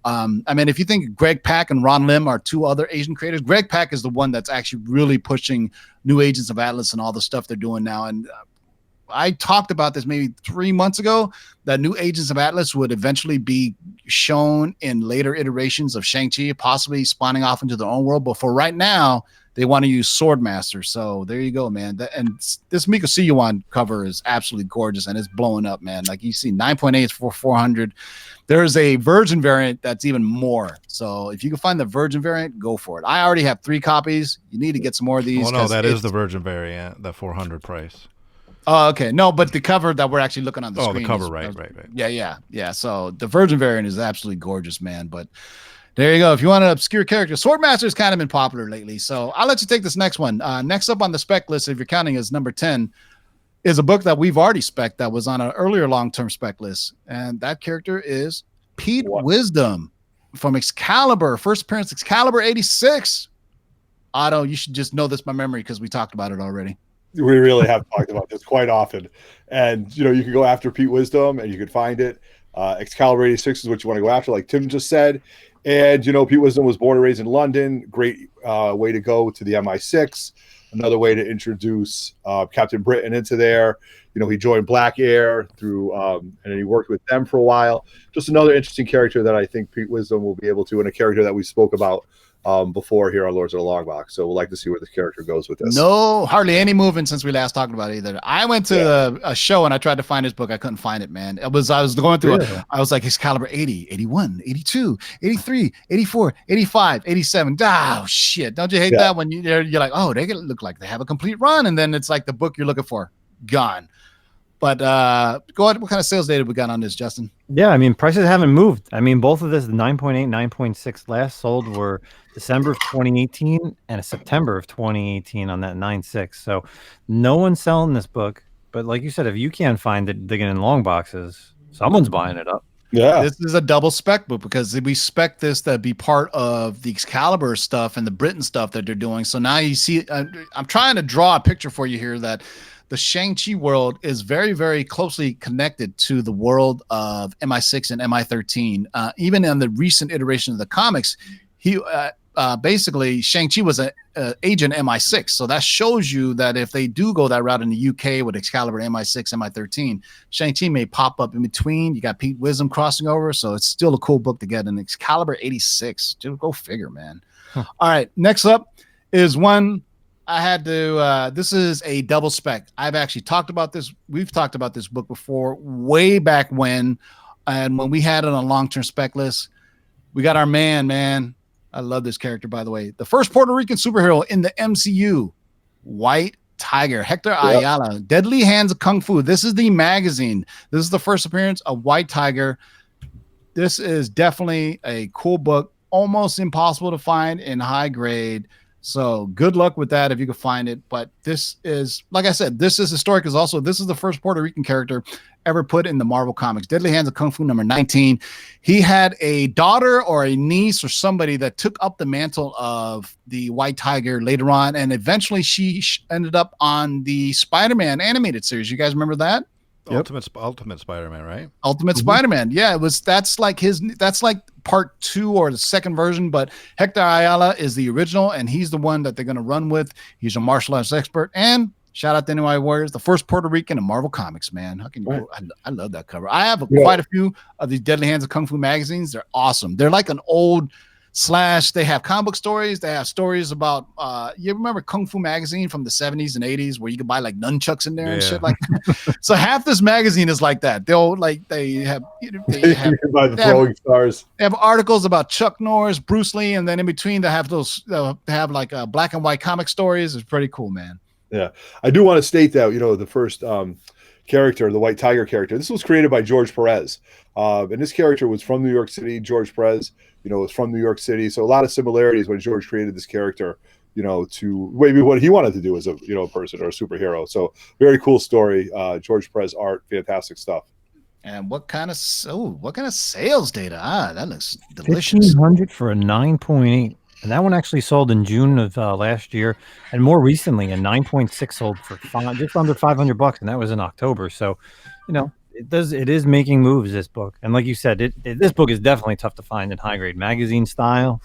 I mean, if you think Greg Pak and Ron Lim are two other Asian creators, Greg Pak is the one that's actually really pushing New Agents of Atlas and all the stuff they're doing now. And I talked about this maybe 3 months ago, that New Agents of Atlas would eventually be shown in later iterations of Shang-Chi, possibly spawning off into their own world. But for right now, they want to use Swordmaster. So there you go, man. And this Miko Siyuan cover is absolutely gorgeous, and it's blowing up, man. Like you see 9.8 for 400. There's a virgin variant that's even more. So if you can find the virgin variant, go for it. I already have 3 copies. You need to get some more of these. Oh, no, that is the virgin variant, the 400 price. Oh, okay. No, but the cover that we're actually looking on the screen. Oh, the cover, right. Yeah. So the virgin variant is absolutely gorgeous, man. But there you go. If you want an obscure character, Swordmaster has kind of been popular lately. So I'll let you take this next one. Next up on the spec list, if you're counting as number 10, is a book that we've already spec'd that was on an earlier long-term spec list. And that character is Pete Wisdom from Excalibur. First appearance, Excalibur 86. Otto, you should just know this by memory because we talked about it already. We really have talked about this quite often. And, you can go after Pete Wisdom and you could find it. Excalibur 86 is what you want to go after, like Tim just said. And, Pete Wisdom was born and raised in London. Great way to go to the MI6. Another way to introduce Captain Britain into there. He joined Black Air through, and then he worked with them for a while. Just another interesting character that I think Pete Wisdom will be able to, and a character that we spoke about before here on Lords of the Longbox. So we'll like to see where this character goes with this. No, hardly any movement since we last talked about it either. I went to a show and I tried to find his book. I couldn't find it, man. I was going through I was like Excalibur 80, 81, 82, 83, 84, 85, 87. Oh shit. Don't you hate that when you're like, oh, they look like they have a complete run, and then it's like the book you're looking for gone. But go ahead. What kind of sales data we got on this, Justin? Yeah, I mean, prices haven't moved. I mean, both of this, the 9.8, 9.6 last sold were December of 2018 and a September of 2018 on that 9.6. So no one's selling this book. But like you said, if you can't find it digging in long boxes, someone's buying it up. Yeah, this is a double spec book because we spec this to be part of the Excalibur stuff and the Britain stuff that they're doing. So now you see, I'm trying to draw a picture for you here that the Shang-Chi world is very, very closely connected to the world of MI6 and MI13. Even in the recent iteration of the comics, he basically Shang-Chi was an agent MI6. So that shows you that if they do go that route in the UK with Excalibur MI6, MI13, Shang-Chi may pop up in between. You got Pete Wisdom crossing over. So it's still a cool book to get. An Excalibur 86. Dude, go figure, man. All right. Next up is one I had to, this is a double spec. I've actually talked about this. We've talked about this book before, way back when. And when we had it on a long-term spec list, we got our man. I love this character, by the way. The first Puerto Rican superhero in the MCU, White Tiger, Hector Ayala, Deadly Hands of Kung Fu. This is the magazine. This is the first appearance of White Tiger. This is definitely a cool book, almost impossible to find in high grade. So good luck with that if you can find it. But this is, like I said, this is historic. Is also, this is the first Puerto Rican character ever put in the Marvel Comics. Deadly Hands of Kung Fu number 19. He had a daughter or a niece or somebody that took up the mantle of the White Tiger later on. And eventually she ended up on the Spider-Man animated series. You guys remember that? Yep. Ultimate Spider-Man, right? Ultimate Spider-Man. Yeah, that's like part 2 or the second version, but Hector Ayala is the original, and he's the one that they're going to run with. He's a martial arts expert, and shout out to NY Warriors, the first Puerto Rican in Marvel Comics, man. How can you? I love that cover. I have quite a few of these Deadly Hands of Kung Fu magazines. They're awesome. They're like an old / they have comic book stories. They have stories about you remember Kung Fu magazine from the 70s and 80s where you could buy like nunchucks in there and shit like that. So half this magazine is like that. They have by the throwing stars. They have articles about Chuck Norris, Bruce Lee, and then in between they have those like black and white comic stories. It's pretty cool, man. Yeah, I do want to state that the first character, the White Tiger character, this was created by George Perez, and this character was from New York City. George Perez, was from New York City, so a lot of similarities when George created this character, to maybe what he wanted to do as a person or a superhero. So very cool story. George Perez art, fantastic stuff. And what kind of sales data? That looks delicious. 1,500 for a 9.8. And that one actually sold in June of last year, and more recently, a 9.6 sold for just under $500, and that was in October. So, it is making moves. This book, and like you said, this book is definitely tough to find in high grade magazine style.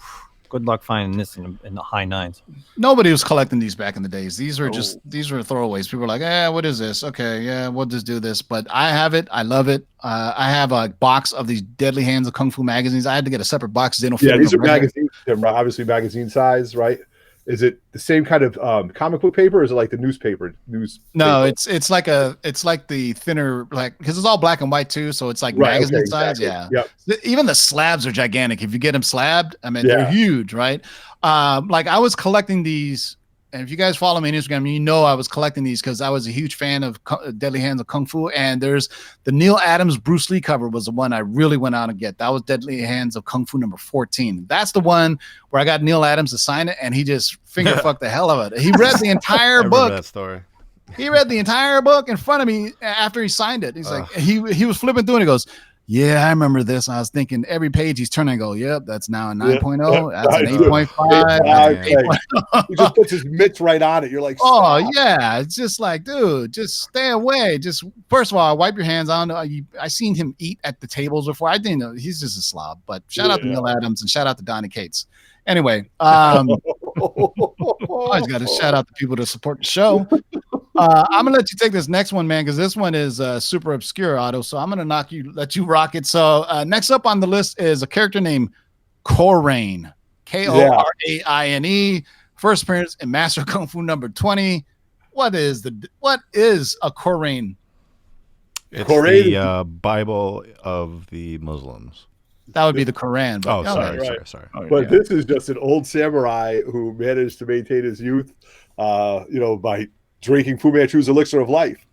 Good luck finding this in the high 9s. Nobody was collecting these back in the days. These were throwaways. People were like, what is this? Okay, yeah, we'll just do this. But I have it. I love it. I have a box of these Deadly Hands of Kung Fu magazines. I had to get a separate box. They don't fit. Yeah, these are magazines, obviously magazine size, right? Is it the same kind of comic book paper, or is it like the newspaper? No, it's like the thinner, like, because it's all black and white too, so it's like magazine size. Exactly. Yeah. Yep. Even the slabs are gigantic. If you get them slabbed, I mean, they're huge, right? Like I was collecting these, and if you guys follow me on Instagram, I was collecting these because I was a huge fan of Deadly Hands of Kung Fu. And there's the Neil Adams Bruce Lee cover was the one I really went out and get. That was Deadly Hands of Kung Fu number 14. That's the one where I got Neil Adams to sign it, and he just finger fucked the hell out of it. He read the entire book. That story. He read the entire book in front of me after he signed it. He's like, he was flipping through and he goes, Yeah, I remember this. I was thinking every page he's turning and go, yep, that's now a 9.0. Yeah. That's an I do. 8.5. That's an 8.0. He just puts his mitts right on it. You're like, Oh stop. yeah, it's just like, dude, just stay away. Just first of all, wipe your hands. I don't know. I seen him eat at the tables before. I didn't know he's just a slob. But shout out to Neil Adams and shout out to Donnie Cates. Anyway, always got to shout out the people that support the show. I'm gonna let you take this next one, man, because this one is super obscure, Otto. So I'm gonna let you rock it. So next up on the list is a character named Korain, Koraine. First appearance in Master of Kung Fu number 20. What is a Korain? It's the Bible of the Muslims. That would be the Quran. But, sorry. But this is just an old samurai who managed to maintain his youth, by drinking Fu Manchu's elixir of life.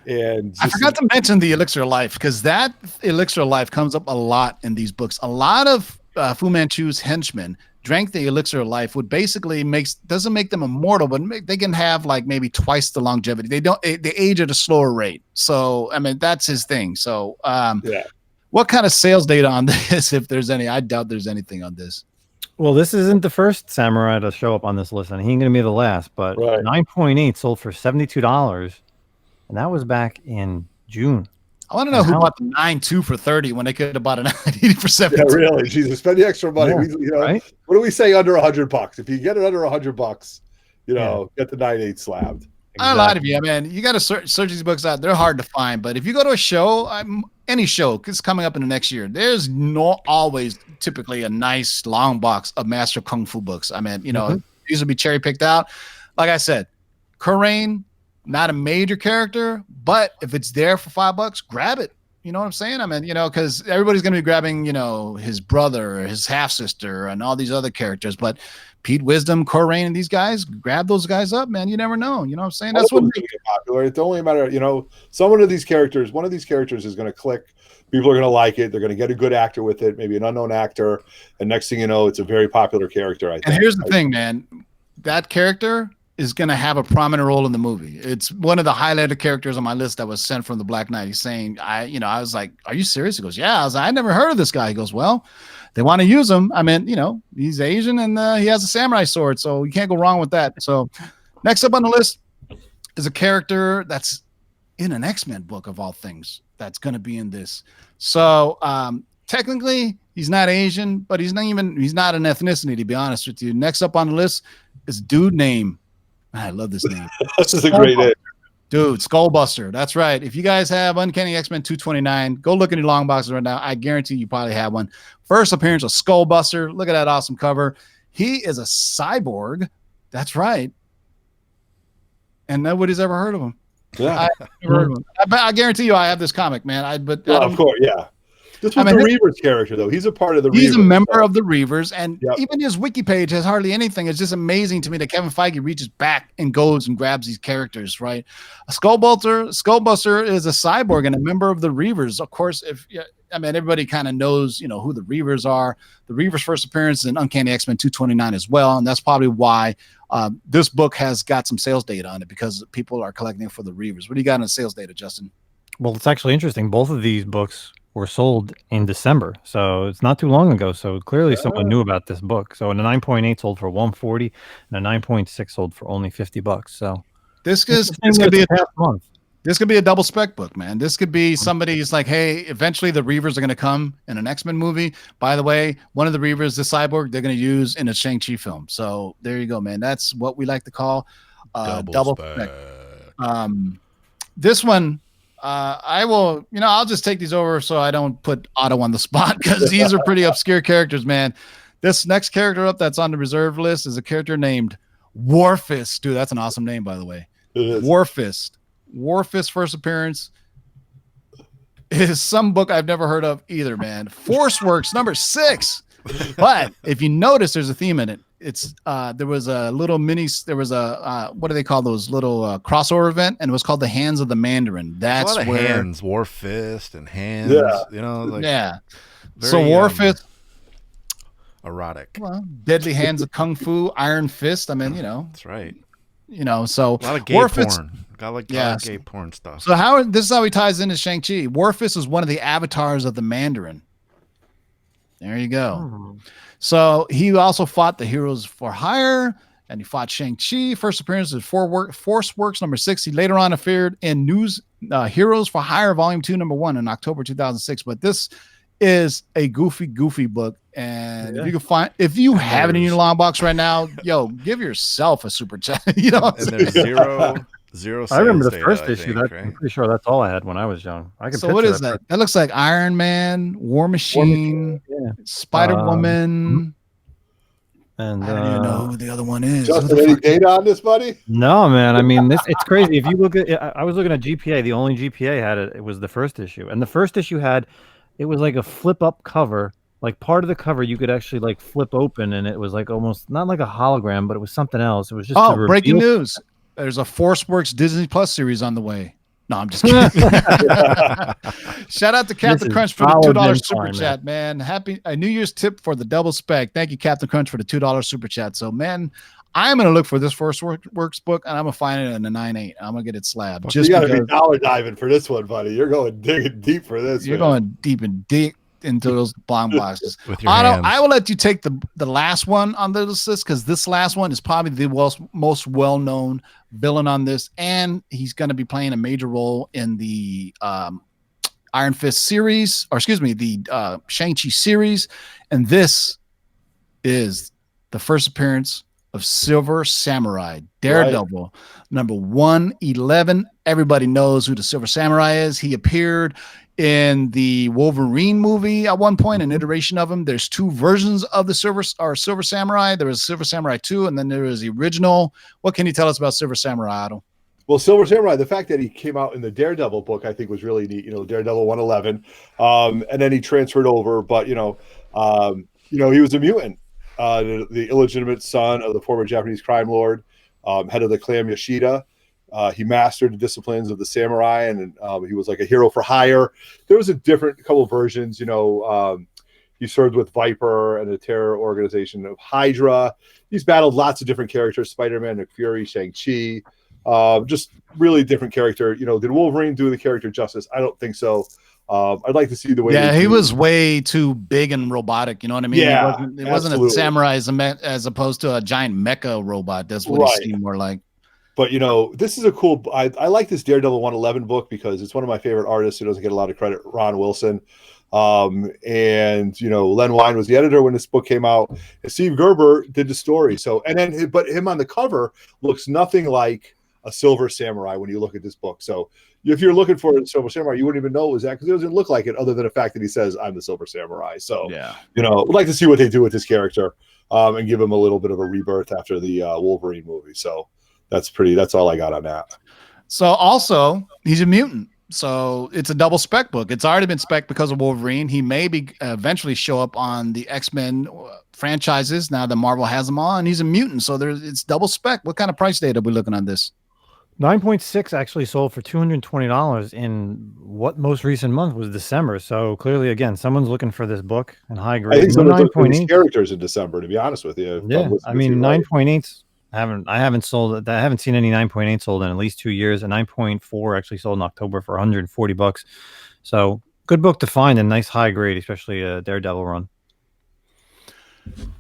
And I forgot to mention the elixir of life, because that elixir of life comes up a lot in these books. A lot of Fu Manchu's henchmen drank the elixir of life, which basically doesn't make them immortal, but they can have like maybe twice the longevity. They age at a slower rate. So I mean that's his thing. So what kind of sales data on this, if there's any? I doubt there's anything on this. Well, this isn't the first samurai to show up on this list, and he ain't going to be the last. But 9.8 sold for $72, and that was back in June. I want to know who bought the 9.2 for 30 when they could have bought an 80 for 70. Yeah, really. Jesus, spend the extra money. Yeah, right? What do we say under $100? If you get it under $100, get the 9.8 slabbed. Exactly. A lot of you. I mean, you got to search these books out. They're hard to find, but if you go to a show, any show, it's coming up in the next year, there's not always typically a nice long box of Master Kung Fu books. I mean, these will be cherry picked out. Like I said, Korain, not a major character, but if it's there for $5, grab it. You know what I'm saying? I mean, because everybody's going to be grabbing, his brother or his half sister and all these other characters, but Pete Wisdom, Korain, and these guys, grab those guys up, man. You never know. You know what I'm saying? That's what makes it popular. It's only a matter, one of these characters is going to click. People are going to like it. They're going to get a good actor with it, maybe an unknown actor. And next thing you know, it's a very popular character, I think. And here's the thing, man. That character is going to have a prominent role in the movie. It's one of the highlighted characters on my list that was sent from the Black Knight. He's saying, I was like, are you serious? He goes, yeah. I was like, I never heard of this guy. He goes, well, they want to use him. I mean, he's Asian and he has a samurai sword, so you can't go wrong with that. So next up on the list is a character that's in an X-Men book of all things that's going to be in this. So technically he's not Asian, but he's not an ethnicity, to be honest with you. Next up on the list is a dude named, I love this name. This is a great name. Dude, Skullbuster. That's right. If you guys have Uncanny X-Men 229, go look in your long boxes right now. I guarantee you probably have one. First appearance of Skullbuster. Look at that awesome cover. He is a cyborg. That's right. And nobody's ever heard of him. Yeah. I've never heard of him. I guarantee you I have this comic, man. Of course, yeah. This was the Reavers character, though. He's a part of the Reavers. He's a member of the Reavers, and even his wiki page has hardly anything. It's just amazing to me that Kevin Feige reaches back and goes and grabs these characters, right? Skullbuster is a cyborg and a member of the Reavers. Of course, everybody kind of knows, who the Reavers are. The Reavers' first appearance is in Uncanny X-Men 229 as well, and that's probably why this book has got some sales data on it, because people are collecting for the Reavers. What do you got on sales data, Justin? Well, it's actually interesting. Both of these books were sold in December, so it's not too long ago. So clearly someone knew about this book. So a 9.8 sold for $140 and a 9.6 sold for only $50. So this could be a month. This could be a double spec book, man. This could be somebody's like, hey, eventually the Reavers are going to come in an X-Men movie. By the way, one of the Reavers, the cyborg, they're going to use in a Shang-Chi film. So there you go, man. That's what we like to call double spec. This one, I'll just take these over so I don't put Otto on the spot, because these are pretty obscure characters, man. This next character up that's on the reserve list is a character named Warfist. Dude, that's an awesome name, by the way. Warfist. Warfist first appearance is some book I've never heard of either, man. Forceworks number 6. But if you notice, there's a theme in it. It's there was a little what do they call those little crossover event, and it was called the Hands of the Mandarin. That's a lot of where hands, Warfist and hands. Yeah. Very, so Warfist, erotic. Well, Deadly Hands of Kung Fu, Iron Fist. I mean, that's right. So a lot of gay Warfist, porn. Got like a lot of gay porn stuff. So this is how he ties into Shang-Chi. Warfist is one of the avatars of the Mandarin. There you go. So he also fought the Heroes for Hire, and he fought Shang-Chi. First appearance is Force Works number 6. He later on appeared in Heroes for Hire Volume 2 number 1 in October 2006. But this is a goofy book. And if you have it in your long box right now, give yourself a super chat. And there's zero. I remember the data, first I issue. think, I'm pretty sure that's all I had when I was young. So what is that? That looks like Iron Man, War Machine, Spider Woman. And I don't even know who the other one is. Justin, any data on this, buddy? No, man. I mean, it's crazy. If you look at, I was looking at GPA. The only GPA had it. It was the first issue, and the first issue it was like a flip up cover. Like part of the cover, you could actually like flip open, and it was like almost not like a hologram, but it was something else. It was just breaking news. There's a ForceWorks Disney Plus series on the way. No, I'm just kidding. Shout out to Captain Crunch for the $2 super chat, man. Happy New Year's tip for the double spec. Thank you, Captain Crunch, for the $2 super chat. So, man, I'm gonna look for this ForceWorks book, and I'm gonna find it in the 9.8. I'm gonna get it slabbed. You gotta be dollar diving for this one, buddy. You're going digging deep for this. You're going deep into those bomb boxes. With your hands. I will let you take the last one on this list, because this last one is probably the most well-known villain on this, and he's going to be playing a major role in the Iron Fist series, or excuse me, the Shang-Chi series, and this is the first appearance of Silver Samurai, Daredevil, number 111. Everybody knows who the Silver Samurai is. He appeared in the Wolverine movie at one point, an iteration of him. There's two versions of the Silver Samurai. There was Silver Samurai 2, and then there is the original. What can you tell us about Silver Samurai, Otto? Well, Silver Samurai, the fact that he came out in the Daredevil book, I think was really neat. Daredevil 111, and then he transferred over. But he was a mutant, the illegitimate son of the former Japanese crime lord, head of the clan Yoshida. He mastered the disciplines of the samurai, and he was like a hero for hire. There was a couple of versions. He served with Viper and the terror organization of Hydra. He's battled lots of different characters: Spider-Man, Nick Fury, Shang-Chi. Just really different character. Did Wolverine do the character justice? I don't think so. I'd like to see the way. Yeah, he was way too big and robotic. You know what I mean? Yeah, it wasn't a samurai as opposed to a giant mecha robot. That's what he seemed more like. But, this is a cool. I like this Daredevil 111 book because it's one of my favorite artists who doesn't get a lot of credit, Ron Wilson. And Len Wein was the editor when this book came out, and Steve Gerber did the story. But him on the cover looks nothing like a Silver Samurai when you look at this book. So if you're looking for a Silver Samurai, you wouldn't even know it was that, because it doesn't look like it, other than the fact that he says, "I'm the Silver Samurai." So I'd like to see what they do with this character, and give him a little bit of a rebirth after the Wolverine movie. So that's all I got on that. So also, he's a mutant. So it's a double spec book. It's already been spec because of Wolverine. He may eventually show up on the X-Men franchises now that Marvel has them all, and he's a mutant. So it's double spec. What kind of price data are we looking on this? 9.6 actually sold for $220 in what most recent month was December. So clearly, again, someone's looking for this book in high grade. I think some of these characters in December, to be honest with you. Yeah, I mean 9.8. I haven't sold. I haven't seen any 9.8 sold in at least 2 years. And 9.4 actually sold in October for $140. So good book to find, and nice high grade, especially a Daredevil run.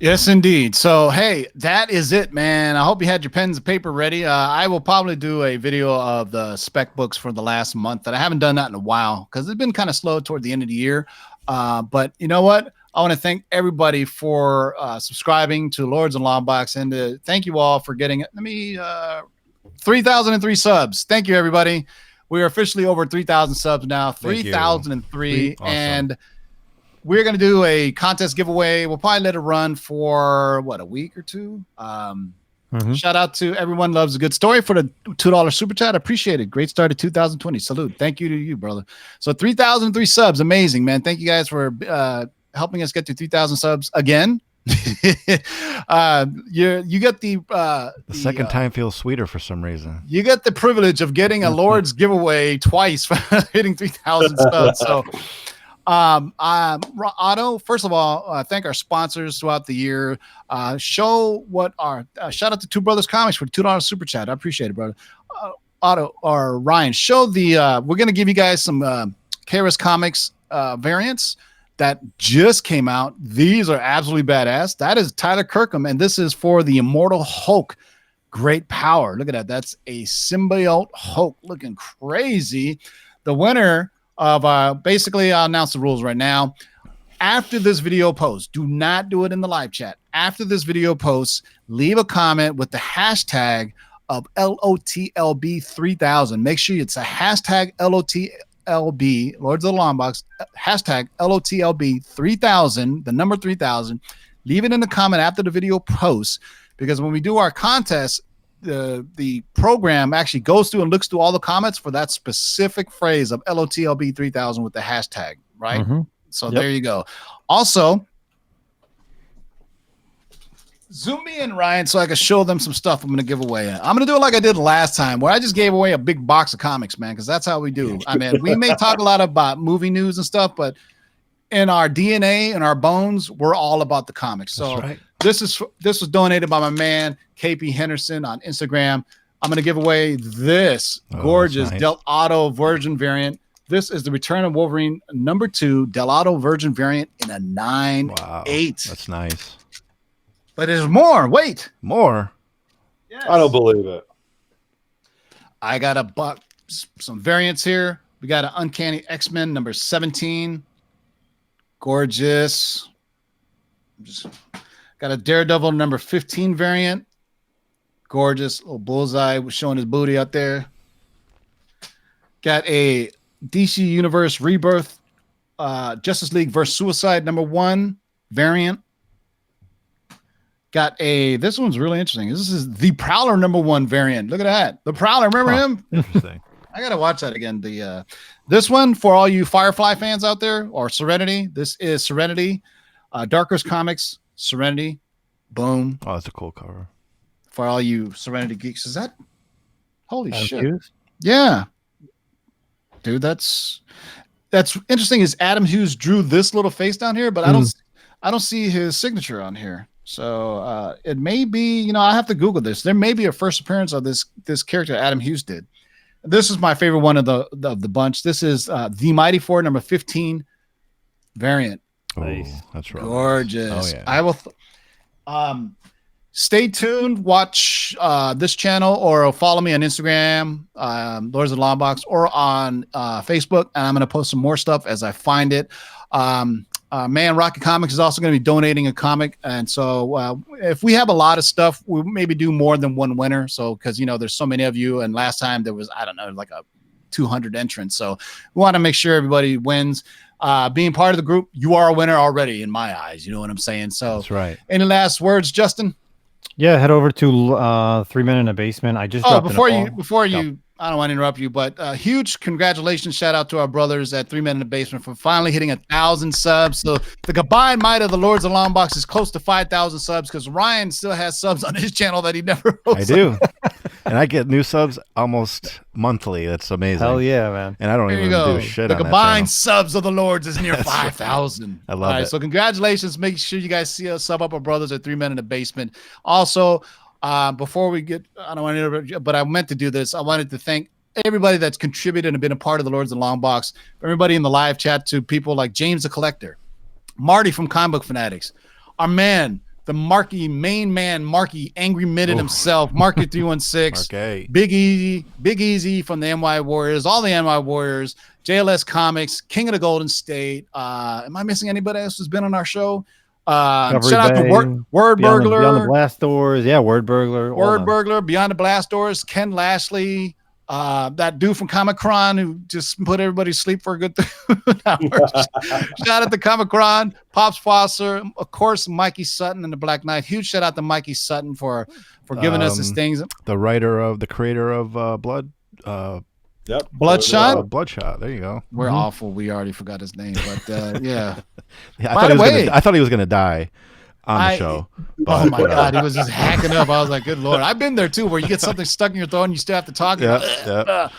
Yes, indeed. So, hey, that is it, man. I hope you had your pens and paper ready. I will probably do a video of the spec books for the last month. That I haven't done that in a while because it's been kind of slow toward the end of the year. But you know what? I want to thank everybody for subscribing to Lords and Longbox, and thank you all for getting 3,003 subs. Thank you, everybody. We are officially over 3,000 subs now. 3,003, awesome. And we're going to do a contest giveaway. We'll probably let it run for, a week or two? Shout out to everyone loves a good story for the $2 super chat. Appreciate it. Great start to 2020. Salute. Thank you to you, brother. So 3,003 subs. Amazing, man. Thank you guys for helping us get to 3,000 subs again. You get the second time feels sweeter for some reason. You get the privilege of getting a Lord's giveaway twice for hitting 3,000 subs. So Otto, first of all, thank our sponsors throughout the year. Show what our shout out to Two Brothers Comics for $2 super chat. I appreciate it, brother. Otto or Ryan, show the we're gonna give you guys some Karis Comics variants that just came out. These are absolutely badass. That is Tyler Kirkham, and this is for the Immortal Hulk. Great power. Look at that. That's a symbiote Hulk looking crazy. The winner of basically, I'll announce the rules right now. After this video post, do not do it in the live chat. After this video post, leave a comment with the hashtag of LOTLB3000. Make sure it's a hashtag LOTLB, Lords of the Long Box, hashtag LOTLB3000, the number 3000. Leave it in the comment after the video post, because when we do our contest, the program actually goes through and looks through all the comments for that specific phrase of LOTLB3000 with the hashtag, right? Mm-hmm. So there you go. Also, zoom me in, Ryan, so I can show them some stuff I'm going to give away. I'm going to do it like I did last time, where I just gave away a big box of comics, man, because that's how we do. I mean, we may talk a lot about movie news and stuff, but in our DNA and our bones, we're all about the comics. So right. This was donated by my man KP Henderson on Instagram. I'm going to give away this gorgeous nice. Del Auto Virgin variant. This is the Return of Wolverine number 2 Del Auto Virgin variant in a 9.8. Wow, that's nice. But there's more. Wait, more. yes. I don't believe it. I got some variants here. We got an Uncanny X-Men number 17. Gorgeous. Just got a Daredevil number 15 variant. Gorgeous. Little Bullseye was showing his booty out there. Got a DC Universe Rebirth Justice League vs. Suicide number 1 variant. Got this one's really interesting. This is the Prowler number 1 variant. Look at that. The Prowler, remember him? Interesting. I gotta watch that again. This one for all you Firefly fans out there, or Serenity. This is Serenity, Dark Horse Comics Serenity. Boom. Oh, that's a cool cover. For all you Serenity geeks, is that? Holy shit! Hughes? Yeah, dude, that's interesting. Is Adam Hughes drew this little face down here, but I don't see his signature on here. So it may be, I have to Google this. There may be a first appearance of this character Adam Hughes did. This is my favorite one of the bunch. This is the Mighty Four number 15 variant. Nice. That's right. Gorgeous. Oh, yeah. I will stay tuned, watch this channel, or follow me on Instagram, Lords of the Long Box, or on Facebook, and I'm going to post some more stuff as I find it. Man, Rocket Comics is also going to be donating a comic, and so if we have a lot of stuff, we'll maybe do more than one winner. So because there's so many of you, and last time there was like a 200 entrants, so we want to make sure everybody wins. Being part of the group, you are a winner already in my eyes. You know what I'm saying? So that's right. Any last words, Justin? Yeah, head over to 3 Men in a Basement. I just dropped before you. I don't want to interrupt you, but huge congratulations, shout out to our brothers at 3 Men in the Basement for finally hitting 1,000 subs. So the combined might of the Lords of Long Box is close to 5,000 subs, because Ryan still has subs on his channel that he never posts. I do. And I get new subs almost monthly. That's amazing. Hell yeah, man. And I don't even do shit on that The combined channel. subs of the Lords is near 5,000. I love it. So congratulations. Make sure you guys see us sub up our brothers at 3 Men in the Basement. Also, before we get, I don't want to interrupt you, but I meant to do this. I wanted to thank everybody that's contributed and been a part of the Lords of the Long Box. Everybody in the live chat, to people like James the Collector, Marty from Comic Book Fanatics, our man, the main man, Marky, Angry Midget himself, Marky 316, Big Easy from the NY Warriors, all the NY Warriors, JLS Comics, King of the Golden State. Am I missing anybody else who's been on our show? Shout out to Word Burglar, Beyond the Blast Doors. Yeah, Word Burglar. Burglar, Beyond the Blast Doors, Ken Lashley, that dude from Comic-Con who just put everybody to sleep for a good shout out to Comic-Con, Pops Foster, of course, Mikey Sutton and the Black Knight. Huge shout out to Mikey Sutton for giving us his things. The creator of Blood. Yep. Bloodshot. Bloodshot. There you go. We're awful. We already forgot his name, but yeah. I thought he was gonna die on the show. Oh my God, he was just hacking up. I was like, good Lord. I've been there too, where you get something stuck in your throat and you still have to talk about it.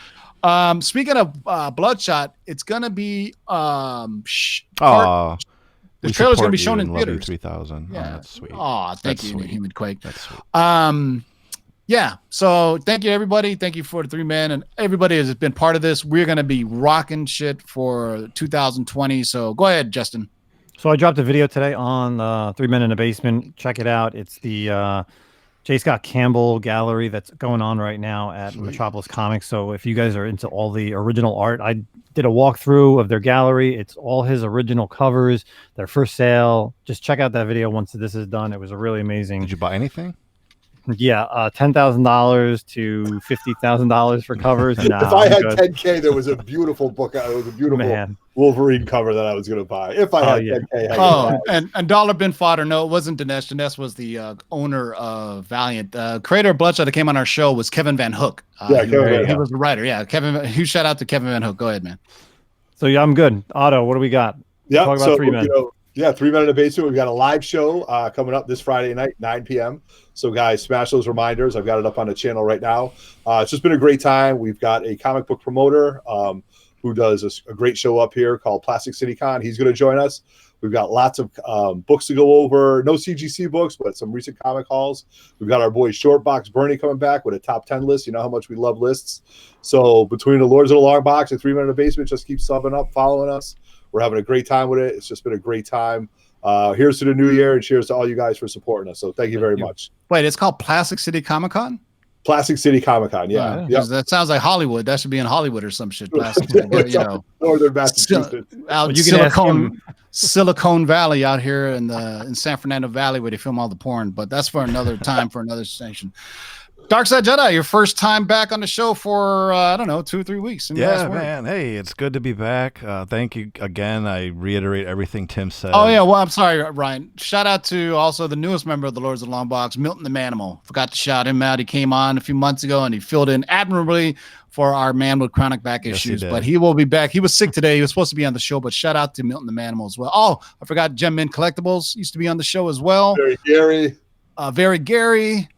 Speaking of Bloodshot, it's gonna be Oh, the trailer's gonna be shown in theaters. 3000. Yeah. Oh, that's sweet. Oh, thank That's you, sweet. Human Quake. That's sweet. Yeah. So thank you, everybody. Thank you for the 3 men and everybody has been part of this. We're gonna be rocking shit for 2020. So go ahead, Justin. So I dropped a video today on 3 Men in the Basement. Check it out. It's the J. Scott Campbell gallery that's going on right now at Metropolis Comics. So if you guys are into all the original art, I did a walkthrough of their gallery. It's all his original covers. They're for sale. Just check out that video once this is done. It was really amazing. Did you buy anything? Yeah, $10,000 to $50,000 for covers. Nah, If I I'm had good. 10K, there was a beautiful book. It was a beautiful Man. Wolverine cover that I was going to buy. If I had 10K, I would buy it. And Dollar Bin Fodder. No, it wasn't Dinesh. Dinesh was the owner of Valiant. Creator of Bloodshot that came on our show was Kevin Van Hook. He was the writer. Yeah, Kevin. Huge shout out to Kevin Van Hook. Go ahead, man. So yeah, I'm good. Otto, what do we got? Yeah, Talk about so 3 Men. Yeah, 3 Men in the Basement. We've got a live show coming up this Friday night, 9 p.m. So, guys, smash those reminders. I've got it up on the channel right now. It's just been a great time. We've got a comic book promoter who does a great show up here called Plastic City Con. He's going to join us. We've got lots of books to go over. No CGC books, but some recent comic hauls. We've got our boy Shortbox Bernie coming back with a top 10 list. You know how much we love lists. So between the Lords of the Long Box and 3 Men in the Basement, just keep subbing up, following us. We're having a great time with it. It's just been a great time. Here's to the new year and cheers to all you guys for supporting us. So thank you very much. Wait, it's called Plastic City Comic Con? Plastic City Comic Con, yeah. Yep. That sounds like Hollywood. That should be in Hollywood or some shit. Plastic, you know, Northern Massachusetts. Out You can Silicon Valley out here in San Fernando Valley where they film all the porn. But that's for another time for another station. Dark Side Jedi, your first time back on the show for, I don't know, 2 or 3 weeks. Yeah, man. Hey, it's good to be back. Thank you again. I reiterate everything Tim said. Oh, yeah. Well, I'm sorry, Ryan. Shout out to also the newest member of the Lords of the Long Box, Milton the Manimal. Forgot to shout him out. He came on a few months ago and he filled in admirably for our Man with Chronic Back issues. But he will be back. He was sick today. He was supposed to be on the show, but shout out to Milton the Manimal as well. Oh, I forgot Gem Mint Collectibles used to be on the show as well. Very Gary. Very Gary.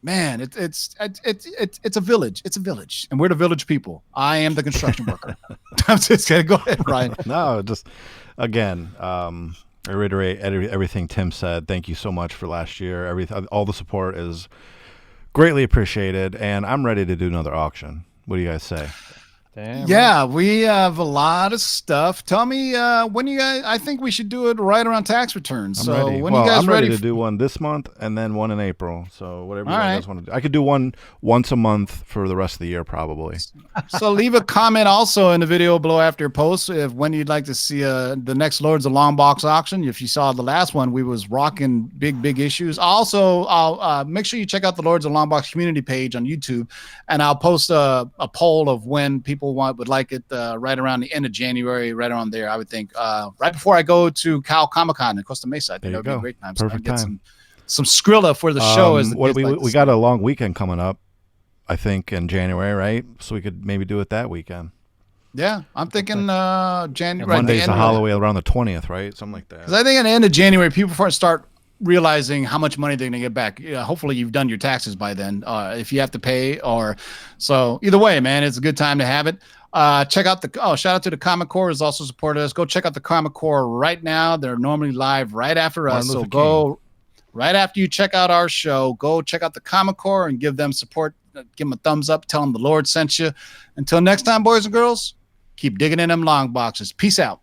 Man, it's a village. It's a village, and we're the village people. I am the construction worker. I'm just gonna go ahead, Ryan. No, just again, I reiterate everything Tim said. Thank you so much for last year. All the support is greatly appreciated, and I'm ready to do another auction. What do you guys say? Damn, Yeah, we have a lot of stuff. Tell me when you guys. I think we should do it right around tax returns. I'm So ready. when you guys I'm ready to for- do one this month and then one in April. So whatever you All guys want to do. I could do one once a month for the rest of the year, probably. So leave a comment also in the video below after your post if when you'd like to see the next Lords of Long Box auction. If you saw the last one, we was rocking big issues. Also, I'll make sure you check out the Lords of Long Box community page on YouTube, and I'll post a poll of when people would like it right around the end of January, right around there. I would think right before I go to Cal Comic Con in Costa Mesa. I think that would be a great time. Perfect so I get time. some Skrilla for the show. As the What kids like to we say. got a long weekend coming up, I think in January, right? So we could maybe do it that weekend. Yeah, I'm thinking January. And Monday's the Halloween around the 20th, right? Something like that. Because I think at the end of January, people first start realizing how much money they're going to get back. Hopefully you've done your taxes by then, if you have to pay or so. Either way, man, it's a good time to have it. Check out shout out to the Comic Core has also supported us. Go check out the Comic Core right now. They're normally live right after us. So go right after you check out our show, go check out the Comic Core and give them support. Give them a thumbs up. Tell them the Lord sent you. Until next time, boys and girls, keep digging in them long boxes. Peace out.